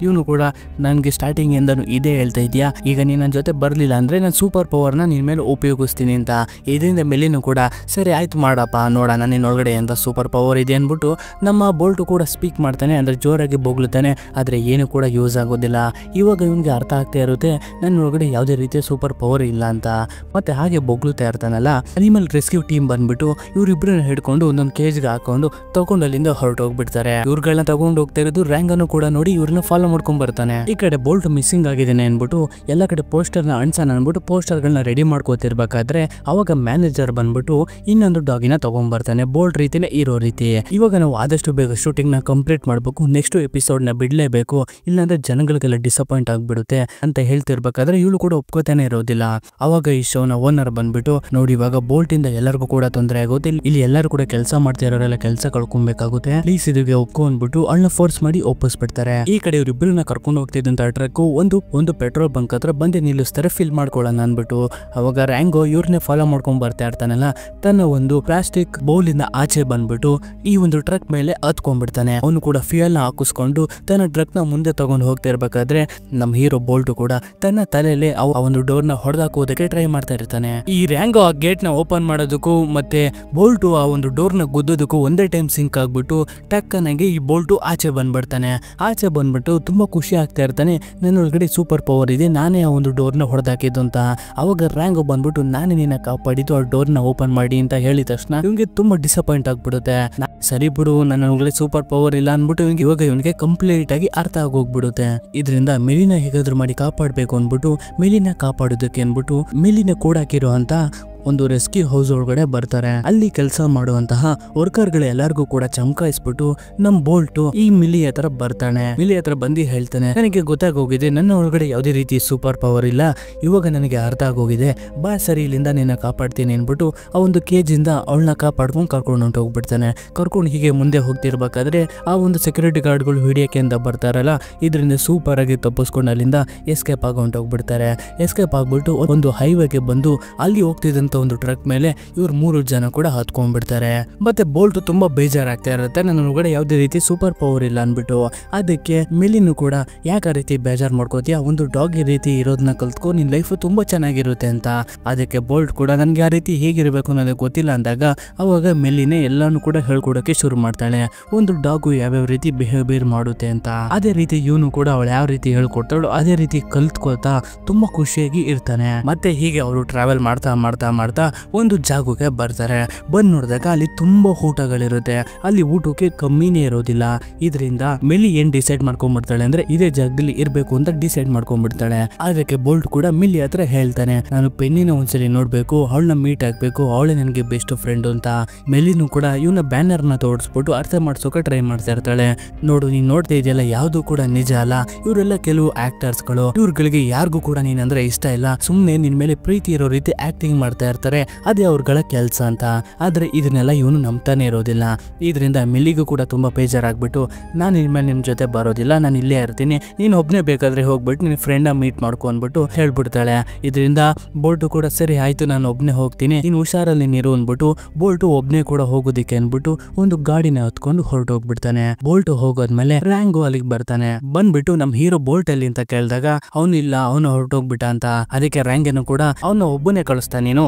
ಇವನು ಕೂಡ ನನ್ಗೆ ಸ್ಟಾರ್ಟಿಂಗ್ ಇಂದನು ಇದೇ ಹೇಳ್ತಾ ಇದೆಯಾ, ಈಗ ನೀನ್ ನನ್ನ ಜೊತೆ ಬರ್ಲಿಲ್ಲ ಅಂದ್ರೆ ನಾನು ಸೂಪರ್ ಪವರ್ನ ನಿನ್ ಮೇಲೆ ಉಪಯೋಗಿಸ್ತೀನಿ ಅಂತ. ಇದರಿಂದ ಮೇಲಿನೂ ಕೂಡ ಸರಿ ಆಯ್ತು ಮಾಡಪ್ಪ, ನೋಡೋಣ ನಿನ್ನೊಳಗಡೆ ಎಂತ ಸೂಪರ್ ಪವರ್ ಇದೆ ಅನ್ಬಿಟ್ಟು ನಮ್ಮ ಬೋಲ್ಟು ಕೂಡ ಸ್ಪೀಕ್ ಮಾಡ್ತಾನೆ. ಅಂದ್ರೆ ಜೋರಾಗಿ ಬೊಗಳುತ್ತಾನೆ. ಆದ್ರೆ ಏನು ಕೂಡ ಯೂಸ್ ಆಗೋದಿಲ್ಲ. ಇವಾಗ ಇವನ್ಗೆ ಅರ್ಥ ಆಗ್ತಾ ಇರುತ್ತೆ ನನ್ನ ಒಳಗಡೆ ಯಾವುದೇ ರೀತಿಯ ಸೂಪರ್ ಪವರ್ ಇಲ್ಲ ಅಂತ. ಮತ್ತೆ ಹಾಗೆ ಬೊಗಳುತ್ತಾ ಇರ್ತಾನಲ್ಲ, ಅನಿಮಲ್ ರೆಸ್ಕ್ಯೂ ಟೀಮ್ ಬಂದ್ಬಿಟ್ಟು ಇವ್ರಿಬ್ರನ್ನ ಹಿಡ್ಕೊಂಡು ಒಂದೊಂದು ಕೇಜ್ಗೆ ಹಾಕೊಂಡು ತಗೊಂಡು ಅಲ್ಲಿಂದ ಹೊರಟೋಗ್ಬಿಡ್ತಾರೆ. ಇವ್ರುಗಳನ್ನ ತಗೊಂಡು ಹೋಗ್ತಾ ಇರೋದು ರ್ಯಾಂಗನ್ನು ಕೂಡ ನೋಡಿ ಇವ್ರನ್ನ ಫಾಲೋ ಮಾಡ್ಕೊಂಡ್ ಬರ್ತಾನೆ. ಈ ಕಡೆ ಬೋಲ್ಟ್ ಮಿಸ್ಸಿಂಗ್ ಆಗಿದ್ದಾನೆ ಅನ್ಬಿಟ್ಟು ಎಲ್ಲ ಕಡೆ ಪೋಸ್ಟರ್ ನ ಅಣ್ಸನ್ ಅನ್ಬಿಟ್ಟು ಪೋಸ್ಟರ್ ಗಳನ್ನ ರೆಡಿ ಮಾಡ್ಕೋತಿರ್ಬೇಕಾದ್ರೆ ಅವಾಗ ಮ್ಯಾನೇಜರ್ ಬಂದ್ಬಿಟ್ಟು ಇನ್ನೊಂದು ಡಾಗಿನ ತಗೊಂಡ್ ಬರ್ತಾನೆ. ಬೋಲ್ಟ್ ರೀತಿನೇ ಇರೋ ರೀತಿ. ಇವಾಗ ನಾವು ಆದಷ್ಟು ಬೇಗ ಶೂಟಿಂಗ್ ನ ಕಂಪ್ಲೀಟ್ ಮಾಡ್ಬೇಕು, ನೆಕ್ಸ್ಟ್ ಎಪಿಸೋಡ್ ನ ಬಿಡ್ಲೇಬೇಕು, ಇಲ್ಲಾಂದ್ರೆ ಜನಗಳಿಗೆಲ್ಲ ಡಿಸಪಾಯಿಂಟ್ ಆಗ್ಬಿಡುತ್ತೆ ಅಂತ ಹೇಳ್ತಿರ್ಬೇಕಾದ್ರೆ ಇವಳು ಕೂಡ ಒಪ್ಕೋತಾನೆ ಇರೋದಿಲ್ಲ. ಅವಾಗ ಈ ಶೋನ ಓನರ್ ಬಂದ್ಬಿಟ್ಟು ನೋಡಿ ಇವಾಗ ಬೋಲ್ಟ್ ಇಂದ ಎಲ್ಲರಿಗೂ ಕೂಡ ತೊಂದರೆ ಆಗುತ್ತೆ, ಇಲ್ಲಿ ಎಲ್ಲರೂ ಕೂಡ ಕೆಲಸ ಮಾಡ್ತಾ ಇರೋರೆಲ್ಲ ಕೆಲಸ ಕಳ್ಕೊಬೇಕಾಗುತ್ತೆ, ಪ್ಲೀಸ್ ಇದಕ್ಕೆ ಒಪ್ಕೊಂಡ್ಬಿಟ್ಟು ಅವಳನ್ನ ಫೋರ್ಸ್ ಮಾಡಿ ಒಪ್ಪಿಸ್ಬಿಡ್ತಾರೆ. ಈ ಕಡೆ ಇವ್ರಿಬ್ರನ್ನ ಕರ್ಕೊಂಡು ಹೋಗ್ತಿದ್ದಂತ ಟ್ರಕ್ ಒಂದು ಪೆಟ್ರೋಲ್ ಬಂಕ್ ಹತ್ರ ಬಂದು ನಿಲ್ಲಿಸ್ತಾರೆ ಫಿಲ್ ಮಾಡ್ಕೊಳ್ಳೋಣ ಅನ್ಬಿಟ್ಟು. ಅವಾಗ ರ್ಯಾಂಗೋ ಇವ್ರನ್ನೇ ಫಾಲೋ ಮಾಡ್ಕೊಂಡ್ ಬರ್ತಾ ಇರ್ತಾನಲ್ಲ, ತನ್ನ ಒಂದು ಪ್ಲಾಸ್ಟಿಕ್ ಬೌಲ್ ಇಂದ ಆಚೆ ಬಂದ್ಬಿಟ್ಟು ಈ ಒಂದು ಟ್ರಕ್ ಮೇಲೆ ಹತ್ಕೊಂಡ್ಬಿಡ್ತಾನೆ. ಅವನು ಕೂಡ ಫ್ಯೂಯಲ್ ನ ಹಾಕಿಸ್ಕೊಂಡು ತನ್ನ ಟ್ರಕ್ ನ ಮುಂದೆ ತಗೊಂಡು ಹೋಗ್ತಾ ಇರ್ಬೇಕಾದ್ರೆ ನಮ್ಮ ಹೀರೋ ಬೋಲ್ಟ್ ಕೂಡ ತನ್ನ ತಲೆಯಲ್ಲಿ ಆ ಒಂದು ಡೋರ್ ನ ಹೊಡೆದಾಕೋದಕ್ಕೆ ಟ್ರೈ ಮಾಡ್ತಾ ಇರ್ತಾನೆ. ಈ ರ್ಯಾಂಗೋ ಆ ಗೇಟ್ ನ ಓಪನ್ ಮಾಡೋದಕ್ಕೂ ಮತ್ತೆ ಬೋಲ್ಟು ಆ ಒಂದು ಡೋರ್ ನ ಗುದ್ದೋದಕ್ಕೂ ಒಂದೇ ಟೈಮ್ ಸಿಂಕ್ ಆಗ್ಬಿಟ್ಟು ಟಕ್ಕನಾಗಿ ಈ ಬೋಲ್ಟು ಆಚೆ ಬಂದ್ಬಿಡ್ತಾನೆ. ಆಚೆ ಬಂದ್ಬಿಟ್ಟು ತುಂಬಾ ಖುಷಿ ಆಗ್ತಾ ಇರ್ತಾನೆ, ನನ್ನ ಒಳಗಡೆ ಸೂಪರ್ ಪವರ್ ಇದೆ, ನಾನೇ ಆ ಒಂದು ಡೋರ್ ನ ಹೊಡೆದಾಕಿದ್ದು ಅಂತ. ಅವಾಗ ರ್ಯಾಂಗೋ ಬಂದ್ಬಿಟ್ಟು ನಾನೇ ನಿನ್ನ ಕಾಪಾಡಿದ್ದು, ಆ ಡೋರ್ ನ ಓಪನ್ ಮಾಡಿ ಅಂತ ಹೇಳಿದ ತಕ್ಷಣ ಇವ್ನಿಗೆ ತುಂಬಾ ಡಿಸಪಾಯಿಂಟ್ ಆಗ್ಬಿಡುತ್ತೆ. ಸರಿ ಬಿಡು, ನನ್ನ ಒಳಗಡೆ ಸೂಪರ್ ಪವರ್ ಇಲ್ಲ ಅನ್ಬಿಟ್ಟು ಇವಾಗ ಇವನಿಗೆ ಕಂಪ್ಲೀಟ್ ಆಗಿ ಅರ್ಥ ಆಗೋಗ್ಬಿಡುತ್ತೆ. ಇದರಿಂದ ಮೆಲಿನ ಹೇಗಾದ್ರೂ ಮಾಡಿ ಕಾಪಾಡ್ಬೇಕು ಅನ್ಬಿಟ್ಟು ಮೆಲಿನ ಕಾಪಾಡೋದಕ್ಕೆ ಅನ್ಬಿಟ್ಟು ಮೆಲಿನ ಕೂಡಾಕಿರೋ ಅಂತ ಒಂದು ರೆಸ್ಕ್ಯೂ ಹೌಸ್ ಒಳಗಡೆ ಬರ್ತಾರೆ. ಅಲ್ಲಿ ಕೆಲಸ ಮಾಡುವಂತಹ ವರ್ಕರ್ ಗಳು ಎಲ್ಲರಿಗೂ ಕೂಡ ಚಮಕಾಯಿಸ್ಬಿಟ್ಟು ನಮ್ ಬೋಲ್ಟು ಈ ಮಿಲಿ ಹತ್ರ ಬರ್ತಾನೆ. ಮಿಲಿ ಹತ್ರ ಬಂದು ಹೇಳ್ತಾನೆ, ನನಗೆ ಗೊತ್ತಾಗೋಗಿದೆ ನನ್ನ ಒಳಗಡೆ ಯಾವುದೇ ರೀತಿ ಸೂಪರ್ ಪವರ್ ಇಲ್ಲ, ಇವಾಗ ನನಗೆ ಅರ್ಥ ಆಗೋಗಿದೆ, ಬಾ ಸರಿ ಇಲ್ಲಿಂದ ನಿನ್ನ ಕಾಪಾಡ್ತೀನಿ ಅನ್ಬಿಟ್ಟು ಆ ಒಂದು ಕೇಜ್ ಇಂದ ಅವಳನ್ನ ಕಾಪಾಡ್ಕೊಂಡು ಕರ್ಕೊಂಡು ಹೊಂಟೋಗ್ಬಿಡ್ತಾನೆ. ಕರ್ಕೊಂಡು ಹೀಗೆ ಮುಂದೆ ಹೋಗ್ತಿರ್ಬೇಕಾದ್ರೆ ಆ ಒಂದು ಸೆಕ್ಯೂರಿಟಿ ಗಾರ್ಡ್ಗಳು ಹಿಡಿಯಕ್ಕೆ ಅಂತ ಬರ್ತಾರಲ್ಲ, ಇದರಿಂದ ಸೂಪರ್ ಆಗಿ ತಪ್ಪಿಸ್ಕೊಂಡು ಅಲ್ಲಿಂದ ಎಸ್ಕೇಪ್ ಆಗಿ ಹೊಂಟೋಗ್ಬಿಡ್ತಾರೆ. ಎಸ್ಕೇಪ್ ಆಗ್ಬಿಟ್ಟು ಒಂದು ಹೈವೇಗೆ ಬಂದು ಅಲ್ಲಿ ಹೋಗ್ತಿದ್ದಂತ ಒಂದು ಟ್ರಕ್ ಮೇಲೆ ಇವ್ರು 3 ಜನ ಕೂಡ ಹತ್ಕೊಂಡ್ಬಿಡ್ತಾರೆ. ಮತ್ತೆ ಬೋಲ್ಟ್ ತುಂಬಾ ಬೇಜಾರಾಗ್ತಾ ಇರುತ್ತೆ, ನನ್ನ ಒಳಗಡೆ ಯಾವುದೇ ರೀತಿ ಸೂಪರ್ ಪವರ್ ಇಲ್ಲ ಅನ್ಬಿಟ್ಟು. ಅದಕ್ಕೆ ಮೆಲಿನು ಕೂಡ ಯಾಕೆ ಆ ರೀತಿ ಬೇಜಾರ್ ಮಾಡ್ಕೋತೀಯ, ಒಂದು ಡಾಗಿ ರೀತಿ ಇರೋದನ್ನ ಕಲ್ತ್ಕೊ, ನಿನ್ ಲೈಫ್ ತುಂಬಾ ಚೆನ್ನಾಗಿರುತ್ತೆ ಅಂತ. ಅದಕ್ಕೆ ಬೋಲ್ಟ್ ಕೂಡ ನನ್ಗೆ ಆ ರೀತಿ ಹೇಗಿರ್ಬೇಕು ಅನ್ನೋದು ಗೊತ್ತಿಲ್ಲ ಅಂದಾಗ ಅವಾಗ ಮೆಲಿನೇ ಎಲ್ಲಾನು ಕೂಡ ಹೇಳ್ಕೊಡಕ್ಕೆ ಶುರು ಮಾಡ್ತಾಳೆ, ಒಂದು ಡಾಗು ಯಾವ್ಯಾವ ರೀತಿ ಬಿಹೇವಿಯರ್ ಮಾಡುತ್ತೆ ಅಂತ. ಅದೇ ರೀತಿ ಇವನು ಕೂಡ ಅವಳು ಯಾವ ರೀತಿ ಹೇಳ್ಕೊಡ್ತಾಳು ಅದೇ ರೀತಿ ಕಲ್ತ್ಕೊಳ್ತಾ ತುಂಬಾ ಖುಷಿಯಾಗಿ ಇರ್ತಾನೆ. ಮತ್ತೆ ಹೀಗೆ ಅವರು ಟ್ರಾವೆಲ್ ಮಾಡ್ತಾ ಮಾಡ್ತಾ ಮಾಡ್ತಾ ಒಂದು ಜಾಗಕ್ಕೆ ಬರ್ತಾರೆ. ಬಂದ್ ನೋಡಿದಾಗ ಅಲ್ಲಿ ತುಂಬಾ ಊಟಗಳಿರುತ್ತೆ. ಅಲ್ಲಿ ಊಟಕ್ಕೆ ಕಮ್ಮಿನೇ ಇರೋದಿಲ್ಲ. ಇದರಿಂದ ಮಿಲಿ ಏನ್ ಡಿಸೈಡ್ ಮಾಡ್ಕೊಂಡ್ಬಿಡ್ತಾಳೆ ಅಂದ್ರೆ ಇದೇ ಜಾಗದಲ್ಲಿ ಇರ್ಬೇಕು ಅಂತ ಡಿಸೈಡ್ ಮಾಡ್ಕೊಂಡ್ಬಿಡ್ತಾಳೆ. ಅದಕ್ಕೆ ಬೋಲ್ಟ್ ಕೂಡ ಮಿಲಿ ಹತ್ರ ಹೇಳ್ತಾನೆ, ನಾನು ಪೆನ್ನಿನ ಒಂದ್ಸಲಿ ನೋಡ್ಬೇಕು, ಅವಳನ್ನ ಮೀಟ್ ಆಗ್ಬೇಕು, ಅವಳೇ ನನಗೆ ಬೆಸ್ಟ್ ಫ್ರೆಂಡ್ ಅಂತ. ಮೆಲಿನೂ ಕೂಡ ಇವನ ಬ್ಯಾನರ್ ನ ತೋರಿಸ್ಬಿಟ್ಟು ಅರ್ಥ ಮಾಡ್ಸೋಕೆ ಟ್ರೈ ಮಾಡ್ತಾ ಇರ್ತಾಳೆ. ನೋಡು, ನೀನ್ ನೋಡ್ತಾ ಇದೆಯಲ್ಲ, ಯಾವ್ದು ಕೂಡ ನಿಜ ಅಲ್ಲ. ಇವರೆಲ್ಲ ಕೆಲವು ಆಕ್ಟರ್ಸ್ ಗಳು. ಇವ್ರಗಳಿಗೆ ಯಾರಿಗೂ ಕೂಡ ನೀನ್ ಅಂದ್ರೆ ಇಷ್ಟ ಇಲ್ಲ, ಸುಮ್ನೆ ನಿನ್ ಮೇಲೆ ಪ್ರೀತಿ ಇರೋ ರೀತಿ ಆಕ್ಟಿಂಗ್ ಮಾಡ್ತಾ ಇರ್ತಾರೆ, ಅದೇ ಅವ್ರಗಳ ಕೆಲ್ಸ ಅಂತ. ಆದ್ರೆ ಇದನ್ನೆಲ್ಲ ಇವನು ನಂಬ್ತಾನೆ ಇರೋದಿಲ್ಲ. ಇದರಿಂದ ಮಿಲ್ಲಿಗೂ ಕೂಡ ತುಂಬಾ ಬೇಜಾರಾಗ್ಬಿಟ್ಟು, ನಾನು ಇನ್ಮೇಲೆ ನಿಮ್ ಜೊತೆ ಬರೋದಿಲ್ಲ, ನಾನು ಇಲ್ಲೇ ಇರ್ತೀನಿ, ನೀನ್ ಒಬ್ನೇ ಬೇಕಾದ್ರೆ ಹೋಗ್ಬಿಟ್ಟು ನಿನ್ ಫ್ರೆಂಡ್ ಮೀಟ್ ಮಾಡ್ಕೊ ಅಂದ್ಬಿಟ್ಟು ಹೇಳ್ಬಿಡ್ತಾಳೆ. ಇದರಿಂದ ಬೋಲ್ಟು ಕೂಡ ಸರಿ ಆಯ್ತು, ನಾನು ಒಬ್ನೇ ಹೋಗ್ತೀನಿ, ನೀನ್ ಹುಷಾರಲ್ಲಿ ನೀರು ಅಂದ್ಬಿಟ್ಟು ಬೋಲ್ಟು ಒಬ್ನೇ ಕೂಡ ಹೋಗೋದಿಕ್ಕೆ ಅನ್ಬಿಟ್ಟು ಒಂದು ಗಾಡಿನ ಹೊತ್ಕೊಂಡು ಹೊರಟೋಗ್ಬಿಡ್ತಾನೆ. ಬೋಲ್ಟು ಹೋಗೋದ್ಮೇಲೆ ರ್ಯಾಂಗು ಅಲ್ಲಿಗೆ ಬರ್ತಾನೆ. ಬಂದ್ಬಿಟ್ಟು ನಮ್ ಹೀರೋ ಬೋಲ್ಟ್ ಅಲ್ಲಿ ಅಂತ ಕೇಳಿದಾಗ ಅವನು ಇಲ್ಲ, ಅವನು ಹೊರಟೋಗ್ಬಿಟ್ಟ ಅಂತ. ಅದಕ್ಕೆ ರ್ಯಾಂಗೇನು ಕೂಡ ಅವನ ಒಬ್ಬನೇ ಕಳಿಸ್ತಾ,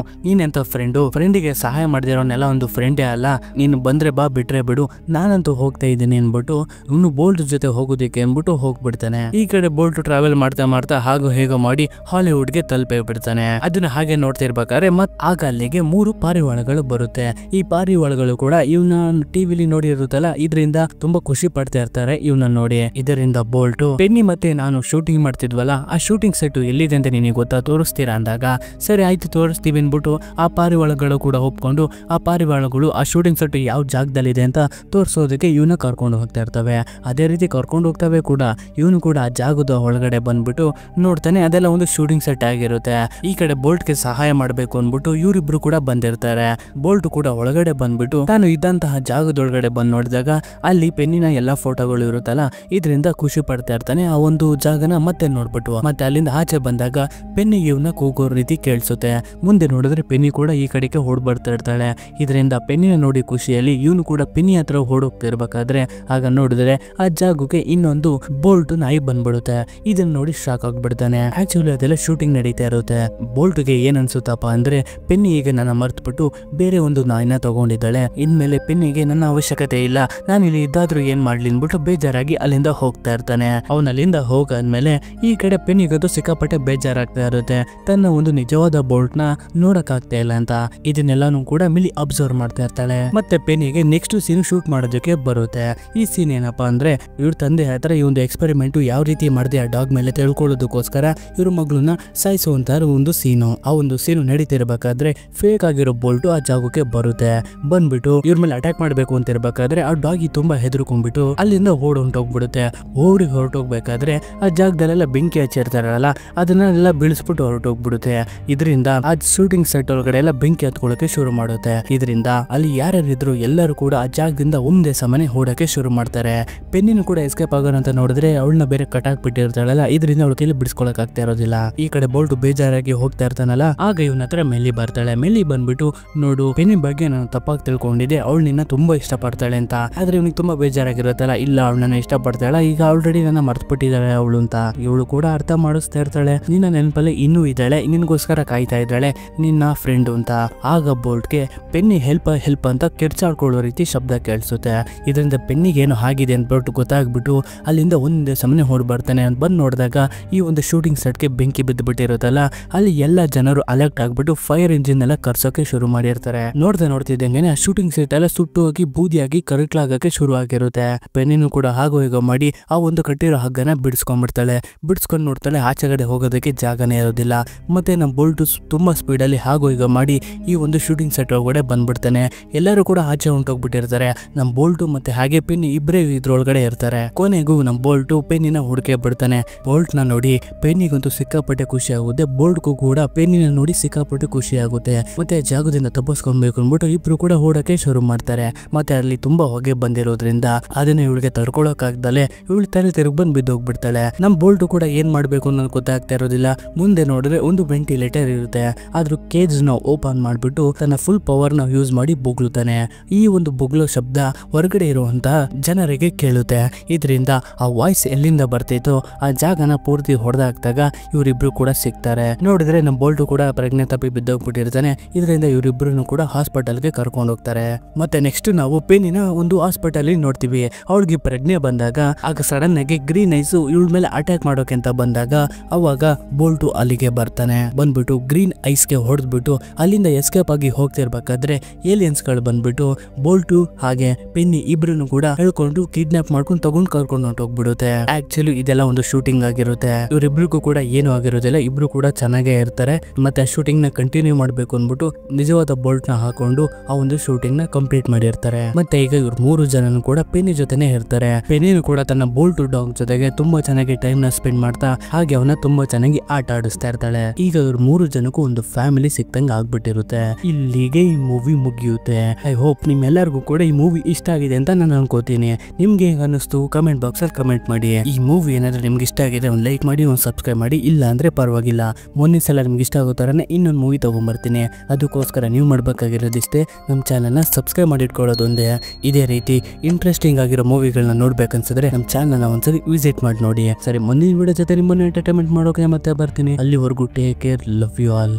ನೀನೆಂತ ಫ್ರೆಂಡಿಗೆ ಸಹಾಯ ಮಾಡಿದಿರೋನೆಲ್ಲ ಒಂದು ಫ್ರೆಂಡೇ ಅಲ್ಲ, ನೀನು ಬಂದ್ರೆ ಬಾ, ಬಿಟ್ರೆ ಬಿಡು, ನಾನಂತೂ ಹೋಗ್ತಾ ಇದ್ದೀನಿ ಅನ್ಬಿಟ್ಟು ಇವನು ಬೋಲ್ಟ್ ಜೊತೆ ಹೋಗೋದಿಕ್ಕೆ ಅನ್ಬಿಟ್ಟು ಹೋಗ್ಬಿಡ್ತಾನೆ. ಈ ಕಡೆ ಬೋಲ್ಟ್ ಟ್ರಾವೆಲ್ ಮಾಡ್ತಾ ಮಾಡ್ತಾ ಹಾಗೋ ಹೇಗೋ ಮಾಡಿ ಹಾಲಿವುಡ್ ಗೆ ತಲುಪೇ ಬಿಡ್ತಾನೆ. ಅದನ್ನ ಹಾಗೆ ನೋಡ್ತಾ ಇರ್ಬೇಕಾದ್ರೆ ಆಗ ಅಲ್ಲಿಗೆ 3 ಪಾರಿವಾಳಗಳು ಬರುತ್ತೆ. ಈ ಪಾರಿವಾಳಗಳು ಕೂಡ ಇವನ ಟಿವಿಲಿ ನೋಡಿರುತ್ತಲ್ಲ, ಇದರಿಂದ ತುಂಬಾ ಖುಷಿ ಪಡ್ತಾ ಇರ್ತಾರೆ ಇವನ ನೋಡಿ. ಇದರಿಂದ ಬೋಲ್ಟ್, ಪೆನ್ನಿ ಮತ್ತೆ ನಾನು ಶೂಟಿಂಗ್ ಮಾಡ್ತಿದ್ವಲ್ಲ, ಆ ಶೂಟಿಂಗ್ ಸೆಟ್ ಎಲ್ಲಿದೆ ಅಂತ ನಿನಗೆ ಗೊತ್ತಾ, ತೋರಿಸ್ತೀರಾ ಅಂದಾಗ ಸರಿ ಆಯ್ತು ತೋರಿಸ್ತೀವಿ ಅನ್ಬಿಟ್ಟು ಆ ಪಾರಿವಾಳಗಳು ಕೂಡ ಒಪ್ಕೊಂಡು ಆ ಪಾರಿವಾಳಗಳು ಆ ಶೂಟಿಂಗ್ ಸೆಟ್ ಯಾವ ಜಾಗದಲ್ಲಿದೆ ಅಂತ ತೋರಿಸೋದಕ್ಕೆ ಇವನ ಕರ್ಕೊಂಡು ಹೋಗ್ತಾ ಇರ್ತವೆ. ಅದೇ ರೀತಿ ಕರ್ಕೊಂಡು ಹೋಗ್ತವೆ ಕೂಡ. ಇವನು ಕೂಡ ಆ ಜಾಗದ ಒಳಗಡೆ ಬಂದ್ಬಿಟ್ಟು ನೋಡ್ತಾನೆ, ಅದೆಲ್ಲ ಒಂದು ಶೂಟಿಂಗ್ ಸೆಟ್ ಆಗಿರುತ್ತೆ. ಈ ಕಡೆ ಬೋಲ್ಟ್ಗೆ ಸಹಾಯ ಮಾಡಬೇಕು ಅನ್ಬಿಟ್ಟು ಇವರಿಬ್ರು ಕೂಡ ಬಂದಿರ್ತಾರೆ. ಬೋಲ್ಟ್ ಕೂಡ ಒಳಗಡೆ ಬಂದ್ಬಿಟ್ಟು ತಾನು ಇದ್ದಂತಹ ಜಾಗದೊಳಗಡೆ ಬಂದ್ ನೋಡಿದಾಗ ಅಲ್ಲಿ ಪೆನ್ನಿನ ಎಲ್ಲಾ ಫೋಟೋಗಳು ಇರುತ್ತಲ್ಲ, ಇದರಿಂದ ಖುಷಿ ಪಡ್ತಾ ಇರ್ತಾನೆ. ಆ ಒಂದು ಜಾಗನ ಮತ್ತೆ ನೋಡ್ಬಿಟ್ಟು ಮತ್ತೆ ಅಲ್ಲಿಂದ ಆಚೆ ಬಂದಾಗ ಪೆನ್ನಿ ಇವನ್ನ ಕೂಗೋ ರೀತಿ ಕೇಳಿಸುತ್ತೆ. ಮುಂದೆ ನೋಡಿದ್ರೆ ಪೆನ್ನಿ ಕೂಡ ಈ ಕಡೆಗೆ ಓಡ್ ಬರ್ತಾ ಇರ್ತಾಳೆ. ಇದರಿಂದ ಪೆನ್ನಿನ ನೋಡಿ ಖುಷಿಯಲ್ಲಿ ಇವನು ಕೂಡ ಪೆನ್ನಿ ಹತ್ರ ಓಡೋಗ್ತಿರ್ಬೇಕಾದ್ರೆ ಆಗ ನೋಡಿದ್ರೆ ಆ ಜಾಗಕ್ಕೆ ಇನ್ನೊಂದು ಬೋಲ್ಟ್ ನಾಯಿ ಬಂದ್ಬಿಡುತ್ತೆ. ಇದನ್ನ ನೋಡಿ ಶಾಕ್ ಆಗ್ಬಿಡ್ತಾನೆ. ಆಕ್ಚುಲಿ ಅದೆಲ್ಲ ಶೂಟಿಂಗ್ ನಡೀತಾ ಇರುತ್ತೆ. ಬೋಲ್ಟ್ಗೆ ಏನ್ ಅನ್ಸುತ್ತಪ್ಪ ಅಂದ್ರೆ ಪೆನ್ನಿ ಈಗ ನನ್ನ ಮರ್ತ್ಬಿಟ್ಟು ಬೇರೆ ಒಂದು ನಾಯಿನ ತಗೊಂಡಿದ್ದಾಳೆ, ಇನ್ಮೇಲೆ ಪೆನ್ನಿಗೆ ನನ್ನ ಅವಶ್ಯಕತೆ ಇಲ್ಲ, ನಾನು ಇಲ್ಲಿ ಇದ್ದಾದ್ರೂ ಏನ್ ಮಾಡ್ಲಿ ಅನ್ಬಿಟ್ಟು ಬೇಜಾರಾಗಿ ಅಲ್ಲಿಂದ ಹೋಗ್ತಾ ಇರ್ತಾನೆ. ಅವನಲ್ಲಿಂದ ಹೋಗಾದ್ಮೇಲೆ ಈ ಕಡೆ ಪೆನ್ನಿಗದು ಸಿಕ್ಕಾಪಟ್ಟೆ ಬೇಜಾರಾಗ್ತಾ ಇರುತ್ತೆ. ತನ್ನ ಒಂದು ನಿಜವಾದ ಬೋಲ್ಟ್ ನ ನೋಡಕ್ ಆಗ್ತಾ ಇಲ್ಲ ಅಂತ. ಇದನ್ನೆಲ್ಲಾನು ಕೂಡ ಮಿಲಿ ಅಬ್ಸರ್ವ್ ಮಾಡ್ತಾ ಇರ್ತಾಳೆ. ಮತ್ತೆ ಪೆನ್ನಿಗೆ ನೆಕ್ಸ್ಟ್ ಸೀನ್ ಶೂಟ್ ಮಾಡೋದಕ್ಕೆ ಬರುತ್ತೆ. ಈ ಸೀನ್ ಏನಪ್ಪಾ ಅಂದ್ರೆ ಇವ್ರ ತಂದೆ ಹತ್ರ ಈ ಒಂದು ಎಕ್ಸ್ಪೆರಿಮೆಂಟ್ ಯಾವ ರೀತಿ ಮಾಡಿದೆ ಆ ಡಾಗ್ ಮೇಲೆ ತಿಳ್ಕೊಳ್ಳೋದಕ್ಕೋಸ್ಕರ ಇವ್ರ ಮಗಳನ್ನ ಸಾಯಿಸುವಂತ ಒಂದು ಸೀನು. ಆ ಒಂದು ಸೀನು ನಡೀತಿರ್ಬೇಕಾದ್ರೆ ಫೇಕ್ ಆಗಿರೋ ಬೋಲ್ಟ್ ಆ ಜಾಗಕ್ಕೆ ಬರುತ್ತೆ. ಬಂದ್ಬಿಟ್ಟು ಇವ್ರ ಮೇಲೆ ಅಟ್ಯಾಕ್ ಮಾಡ್ಬೇಕು ಅಂತ ಇರ್ಬೇಕಾದ್ರೆ ಆ ಡಾಗಿ ತುಂಬಾ ಹೆದರ್ಕೊಂಡ್ಬಿಟ್ಟು ಅಲ್ಲಿಂದ ಹೊರಟೋಗ್ಬಿಡುತ್ತೆ. ಹೊರಟೋಗ್ಬೇಕಾದ್ರೆ ಆ ಜಾಗದಲ್ಲೆಲ್ಲ ಬೆಂಕಿ ಹಚ್ಚಿರ್ತಾರಲ್ಲ, ಅದನ್ನೆಲ್ಲ ಬೀಳಿಸ್ಬಿಟ್ಟು ಹೊರಟೋಗ್ಬಿಡುತ್ತೆ. ಇದರಿಂದ ಆ ಶೂಟಿಂಗ್ ಸೆಟ್ ಒಳಗಡೆ ಎಲ್ಲ ಬೆಂಕಿ ಹತ್ಕೊಳ್ಳೋಕೆ ಶುರು ಮಾಡುತ್ತೆ. ಇದರಿಂದ ಅಲ್ಲಿ ಯಾರ್ಯಾರಿದ್ರು ಎಲ್ಲರೂ ಕೂಡ ಆ ಜಾಗದಿಂದ ಒಂದೇ ಸಮನೆ ಓಡಕ್ಕೆ ಶುರು ಮಾಡ್ತಾರೆ. ಪೆನ್ನಿನೂ ಕೂಡ ಎಸ್ಕೇಪ್ ಆಗೋಣ ಅಂತ ನೋಡಿದ್ರೆ ಅವಳನ್ನ ಬೇರೆ ಕಟಾಕ್ ಬಿಟ್ಟಿರ್ತಾಳಲ್ಲ, ಇದರಿಂದ ಅವಳ ಕೈಲಿ ಬಿಡಿಸ್ಕೊಳಕ್ ಆಗ್ತಾ ಇರೋದಿಲ್ಲ. ಈ ಕಡೆ ಬೋಲ್ಟ್ ಬೇಜಾರಾಗಿ ಹೋಗ್ತಾ ಇರ್ತಾನಲ್ಲ, ಆಗ ಇವನ ಹತ್ರ ಮೆಲ್ಲಿ ಬರ್ತಾಳೆ. ಮೆಲ್ಲಿ ಬಂದ್ಬಿಟ್ಟು, ನೋಡು ಪೆನ್ನಿ ಬಗ್ಗೆ ನಾನು ತಪ್ಪಾಗಿ ತಿಳ್ಕೊಂಡಿದ್ದೆ, ಅವಳು ನಿನ್ನ ತುಂಬಾ ಇಷ್ಟ ಪಡ್ತಾಳೆ ಅಂತ. ಆದ್ರೆ ಇವನಿಗೆ ತುಂಬಾ ಬೇಜಾರಾಗಿರುತ್ತಲ್ಲ, ಇಲ್ಲ ಅವಳು ನನ್ನ ಇಷ್ಟ ಪಡ್ತಾಳ, ಈಗ ಆಲ್ರೆಡಿ ನನ್ನ ಮರ್ತ್ಬಿಟ್ಟಿದ್ದಾಳೆ ಅವಳು ಅಂತ. ಇವಳು ಕೂಡ ಅರ್ಥ ಮಾಡಿಸ್ತಾ ಇರ್ತಾಳೆ, ನಿನ್ನ ನೆನಪಲ್ಲಿ ಇನ್ನೂ ಇದ್ದಾಳೆ, ನಿನ್ಗೋಸ್ಕರ ಕಾಯ್ತಾ ಇದ್ದಾಳೆ ನಿನ್ನ ಫ್ರೆಂಡ್ ಅಂತ. ಆಗ ಬೋಲ್ಟ್ಗೆ ಪೆನ್ನಿ ಹೆಲ್ಪ್ ಅಂತ ಕಿರ್ಚಾಡ್ಕೊಳ್ಳೋ ರೀತಿ ಶಬ್ದ ಕೇಳಿಸುತ್ತೆ. ಇದರಿಂದ ಪೆನ್ನಿಗೆ ಏನೋ ಆಗಿದೆ ಅಂದ್ಬಿಟ್ಟು ಗೊತ್ತಾಗ್ಬಿಟ್ಟು ಅಲ್ಲಿಂದ ಒಂದೇ ಸಮನೆ ಹೊಡ್ ಬರ್ತಾನೆ. ಬಂದ್ ನೋಡಿದಾಗ ಈ ಒಂದು ಶೂಟಿಂಗ್ ಸೆಟ್ಗೆ ಬೆಂಕಿ ಬಿದ್ದು ಬಿಟ್ಟಿರುತ್ತಲ್ಲ, ಅಲ್ಲಿ ಎಲ್ಲ ಜನರು ಅಲರ್ಟ್ ಆಗ್ಬಿಟ್ಟು ಫೈರ್ ಇಂಜಿನ್ ಎಲ್ಲ ಕರ್ಸೋಕೆ ಶುರು ಮಾಡಿರ್ತಾರೆ. ನೋಡ್ತಿದ್ದಂಗೆ ಆ ಶೂಟಿಂಗ್ ಸೆಟ್ ಎಲ್ಲ ಸುಟ್ಟು ಹೋಗಿ ಬೂದಿಯಾಗಿ ಕರಕ್ಲಾಗಕ್ಕೆ ಶುರು ಆಗಿರುತ್ತೆ. ಪೆನ್ನಿನೂ ಕೂಡ ಹಾಗೋ ಹೀಗೋ ಮಾಡಿ ಆ ಒಂದು ಕಟ್ಟಿರೋ ಹಗ್ಗನ ಬಿಡಿಸ್ಕೊಂಡ್ಬಿಡ್ತಾಳೆ. ಬಿಡಿಸ್ಕೊಂಡು ನೋಡ್ತಾಳೆ, ಆಚೆಗಡೆ ಹೋಗೋದಕ್ಕೆ ಜಾಗನೇ ಇರೋದಿಲ್ಲ. ಮತ್ತೆ ನಮ್ಮ ಬೋಲ್ಟ್ ತುಂಬಾ ಸ್ಪೀಡಲ್ಲಿ ಹಾಗೋ ಹೀಗೋ ಮಾಡಿ ಈ ಒಂದು ಶೂಟಿಂಗ್ ಸೆಟ್ ಒಳಗಡೆ ಬಂದ್ಬಿಡ್ತಾನೆ. ಎಲ್ಲರೂ ಕೂಡ ಆಚೆ ಹೊಂಟೋಗ್ಬಿಟ್ಟಿರ್ತಾರೆ. ನಮ್ಮ ಬೋಲ್ಟ್ ಮತ್ತೆ ಹಾಗೆ ಪೆನ್ನಿ ಇಬ್ಬರೇ ಇದ್ರೊಳಗಡೆ ಇರ್ತಾರೆ. ಕೊನೆಗೂ ನಮ್ಮ ಬೋಲ್ಟ್ ಪೆನ್ನಿನ ಹುಡುಕೆ ಬಿಡ್ತಾನೆ. ಬೋಲ್ಟ್ ನ ನೋಡಿ ಪೆನ್ನಿಗಂತೂ ಸಿಕ್ಕಾಪಟ್ಟೆ ಖುಷಿ ಆಗುತ್ತೆ. ಬೋಲ್ಟ್ಗೂ ಕೂಡ ಪೆನ್ನಿನ ನೋಡಿ ಸಿಕ್ಕಾಪಟ್ಟೆ ಖುಷಿ ಆಗುತ್ತೆ. ಮತ್ತೆ ಜಾಗದಿಂದ ತಪ್ಪಿಸ್ಕೊಬೇಕು ಅಂದ್ಬಿಟ್ಟು ಇಬ್ರು ಕೂಡ ಓಡಕ್ಕೆ ಶುರು ಮಾಡ್ತಾರೆ. ಮತ್ತೆ ಅಲ್ಲಿ ತುಂಬಾ ಹೊಗೆ ಬಂದಿರೋದ್ರಿಂದ ಅದನ್ನ ಇವಳಿಗೆ ತಡ್ಕೊಳಕ್ ಆಗ್ದಲೆ ಇವಳು ತಲೆ ತಿರುಗಿ ಬಂದು ಬಿದ್ದೋಗ್ಬಿಡ್ತಾಳೆ. ನಮ್ ಬೋಲ್ಟ್ ಕೂಡ ಏನ್ ಮಾಡ್ಬೇಕು ಅನ್ನೋದು ಗೊತ್ತಾಗ್ತಾ ಇರೋದಿಲ್ಲ. ಮುಂದೆ ನೋಡಿದ್ರೆ ಒಂದು ವೆಂಟಿಲೇಟರ್ ಇರುತ್ತೆ. ಅದ್ರ ಕೇಜ್ ನ ಓಪನ್ ಮಾಡ್ಬಿಟ್ಟು ತನ್ನ ಫುಲ್ ಪವರ್ ನ ಯೂಸ್ ಮಾಡಿ ಬೊಗ್ಳುತ್ತಾನೆ. ಈ ಒಂದು ಬೊಗ್ಲೋ ಶಬ್ದ ಹೊರಗಡೆ ಇರುವಂತಹ ಜನರಿಗೆ ಕೇಳುತ್ತೆ. ಇದರಿಂದ ಆ ವಾಯ್ಸ್ ಎಲ್ಲಿಂದ ಬರ್ತಿತ್ತು ಆ ಜಾಗನ ಪೂರ್ತಿ ಹೊಡೆದಾಕ್ದಾಗ ಇವರಿಬ್ರು ಕೂಡ ಸಿಗ್ತಾರೆ. ನೋಡಿದ್ರೆ ನಮ್ಮ ಬೋಲ್ಟ್ ಕೂಡ ಪ್ರಜ್ಞೆ ತಪ್ಪಿ ಬಿದ್ದೋಗ್ಬಿಟ್ಟಿರ್ತಾನೆ. ಇದರಿಂದ ಇವರಿಬ್ರು ಕೂಡ ಹಾಸ್ಪಿಟಲ್ಗೆ ಕರ್ಕೊಂಡು ಹೋಗ್ತಾರೆ. ಮತ್ತೆ ನೆಕ್ಸ್ಟ್ ನಾವು ಪೆನ್ನಿನ ಒಂದು ಹಾಸ್ಪಿಟಲ್ ನೋಡ್ತೀವಿ. ಅವಳಿಗೆ ಪ್ರಜ್ಞೆ ಬಂದಾಗ ಆಗ ಸಡನ್ ಆಗಿ ಗ್ರೀನ್ ಐಸ್ ಇವಳ ಮೇಲೆ ಅಟ್ಯಾಕ್ ಮಾಡೋಕೆ ಅಂತ ಬಂದಾಗ ಅವಾಗ ಬೋಲ್ಟ್ ಅಲ್ಲಿಗೆ ಬರ್ತಾನೆ. ಬಂದ್ಬಿಟ್ಟು ಗ್ರೀನ್ ಐಸ್ಗೆ ಹೊಡೆದ್ ಕದ್ಬಿಟ್ಟು ಅಲ್ಲಿಂದ ಎಸ್ಕೇಪ್ ಆಗಿ ಹೋಗ್ತಿರ್ಬೇಕಾದ್ರೆ ಏಲಿಯನ್ಸ್ ಗಳು ಬಂದ್ಬಿಟ್ಟು ಬೋಲ್ಟು ಹಾಗೆ ಪೆನ್ನಿ ಇಬ್ರು ಕೂಡ ಹೇಳ್ಕೊಂಡು ಕಿಡ್ನಾಪ್ ಮಾಡ್ಕೊಂಡು ತಗೊಂಡ್ ಕರ್ಕೊಂಡು ಹೊಂಟೋಗ್ಬಿಡುತ್ತೆ. ಆಕ್ಚುಲಿ ಇದೆಲ್ಲ ಒಂದು ಶೂಟಿಂಗ್ ಆಗಿರುತ್ತೆ. ಇವರಿಬ್ರಿಗೂ ಕೂಡ ಏನು ಆಗಿರೋದಿಲ್ಲ, ಇಬ್ರು ಕೂಡ ಚೆನ್ನಾಗೇ ಇರ್ತಾರೆ. ಮತ್ತೆ ಶೂಟಿಂಗ್ ನ ಕಂಟಿನ್ಯೂ ಮಾಡ್ಬೇಕು ಅಂದ್ಬಿಟ್ಟು ನಿಜವಾದ ಬೋಲ್ಟ್ ನ ಹಾಕೊಂಡು ಆ ಒಂದು ಶೂಟಿಂಗ್ ನ ಕಂಪ್ಲೀಟ್ ಮಾಡಿರ್ತಾರೆ. ಮತ್ತೆ ಈಗ ಇವ್ರು 3 ಜನನು ಕೂಡ ಪೆನ್ನಿ ಜೊತೆನೆ ಇರ್ತಾರೆ. ಪೆನ್ನಿನು ಕೂಡ ತನ್ನ ಬೋಲ್ಟ್ ಡಾಗ್ ಜೊತೆಗೆ ತುಂಬಾ ಚೆನ್ನಾಗಿ ಟೈಮ್ ನ ಸ್ಪೆಂಡ್ ಮಾಡ್ತಾ ಹಾಗೆ ಅವನ ತುಂಬಾ ಚೆನ್ನಾಗಿ ಆಟ ಆಡಿಸ್ತಾ ಇರ್ತಾಳೆ. ಈಗ ಇವ್ರು 3 ಜನಕ್ಕೂ ಒಂದು ಫ್ಯಾಮಿಲಿ ಸಿಕ್ತಂಗ್ ಆಗ್ಬಿಟ್ಟಿರುತ್ತೆ. ಇಲ್ಲಿಗೆ ಈ ಮೂವಿ ಮುಗಿಯುತ್ತೆ. ಐ ಹೋಪ್ ನಿಮ್ಮೆಲ್ಲರಿಗೂ ಕೂಡ ಈ ಮೂವಿ ಇಷ್ಟ ಆಗಿದೆ ಅಂತ ನಾನು ಅನ್ಕೋತೀನಿ. ನಿಮ್ಗೆ ಹೇಗೆ ಅನ್ನಿಸ್ತು ಕಮೆಂಟ್ ಬಾಕ್ಸ್ ಅಲ್ಲಿ ಕಮೆಂಟ್ ಮಾಡಿ. ಈ ಮೂವಿ ಏನಾದ್ರೆ ನಿಮ್ಗೆ ಇಷ್ಟ ಆಗಿದೆ ಒಂದು ಲೈಕ್ ಮಾಡಿ, ಒಂದು ಸಬ್ಸ್ಕ್ರೈಬ್ ಮಾಡಿ. ಇಲ್ಲ ಅಂದ್ರೆ ಪರವಾಗಿಲ್ಲ, ಮೊನ್ನೆ ಸಲ ನಿಮ್ಗೆ ಇಷ್ಟ ಆಗೋ ತರನೇ ಇನ್ನೊಂದು ಮೂವಿ ತಗೊಂಡ್ಬರ್ತೀನಿ. ಅದಕ್ಕೋಸ್ಕರ ನೀವು ಮಾಡ್ಬೇಕಾಗಿರೋದಿಷ್ಟೇ, ನಮ್ಮ ಚಾನಲ್ನ ಸಬ್ಸ್ಕ್ರೈಬ್ ಮಾಡಿ ಇಟ್ಕೊಳ್ಳೋದು ಒಂದೇ. ಇದೇ ರೀತಿ ಇಂಟ್ರೆಸ್ಟಿಂಗ್ ಆಗಿರೋ ಮೂವಿಗಳನ್ನ ನೋಡ್ಬೇಕನ್ಸಿದ್ರೆ ನಮ್ಮ ಚಾನಲ್ನ ಒಂದ್ಸರಿ ವಿಸಿಟ್ ಮಾಡಿ ನೋಡಿ. ಸರಿ, ಮುಂದಿನ ವಿಡಿಯೋ ಜೊತೆ ನಿಮ್ಮನ್ನು ಎಂಟರ್ಟೈನ್ಮೆಂಟ್ ಮಾಡೋಕೆ ಮತ್ತೆ ಬರ್ತೀನಿ. ಅಲ್ಲಿವರೆಗೂ take care, love you all.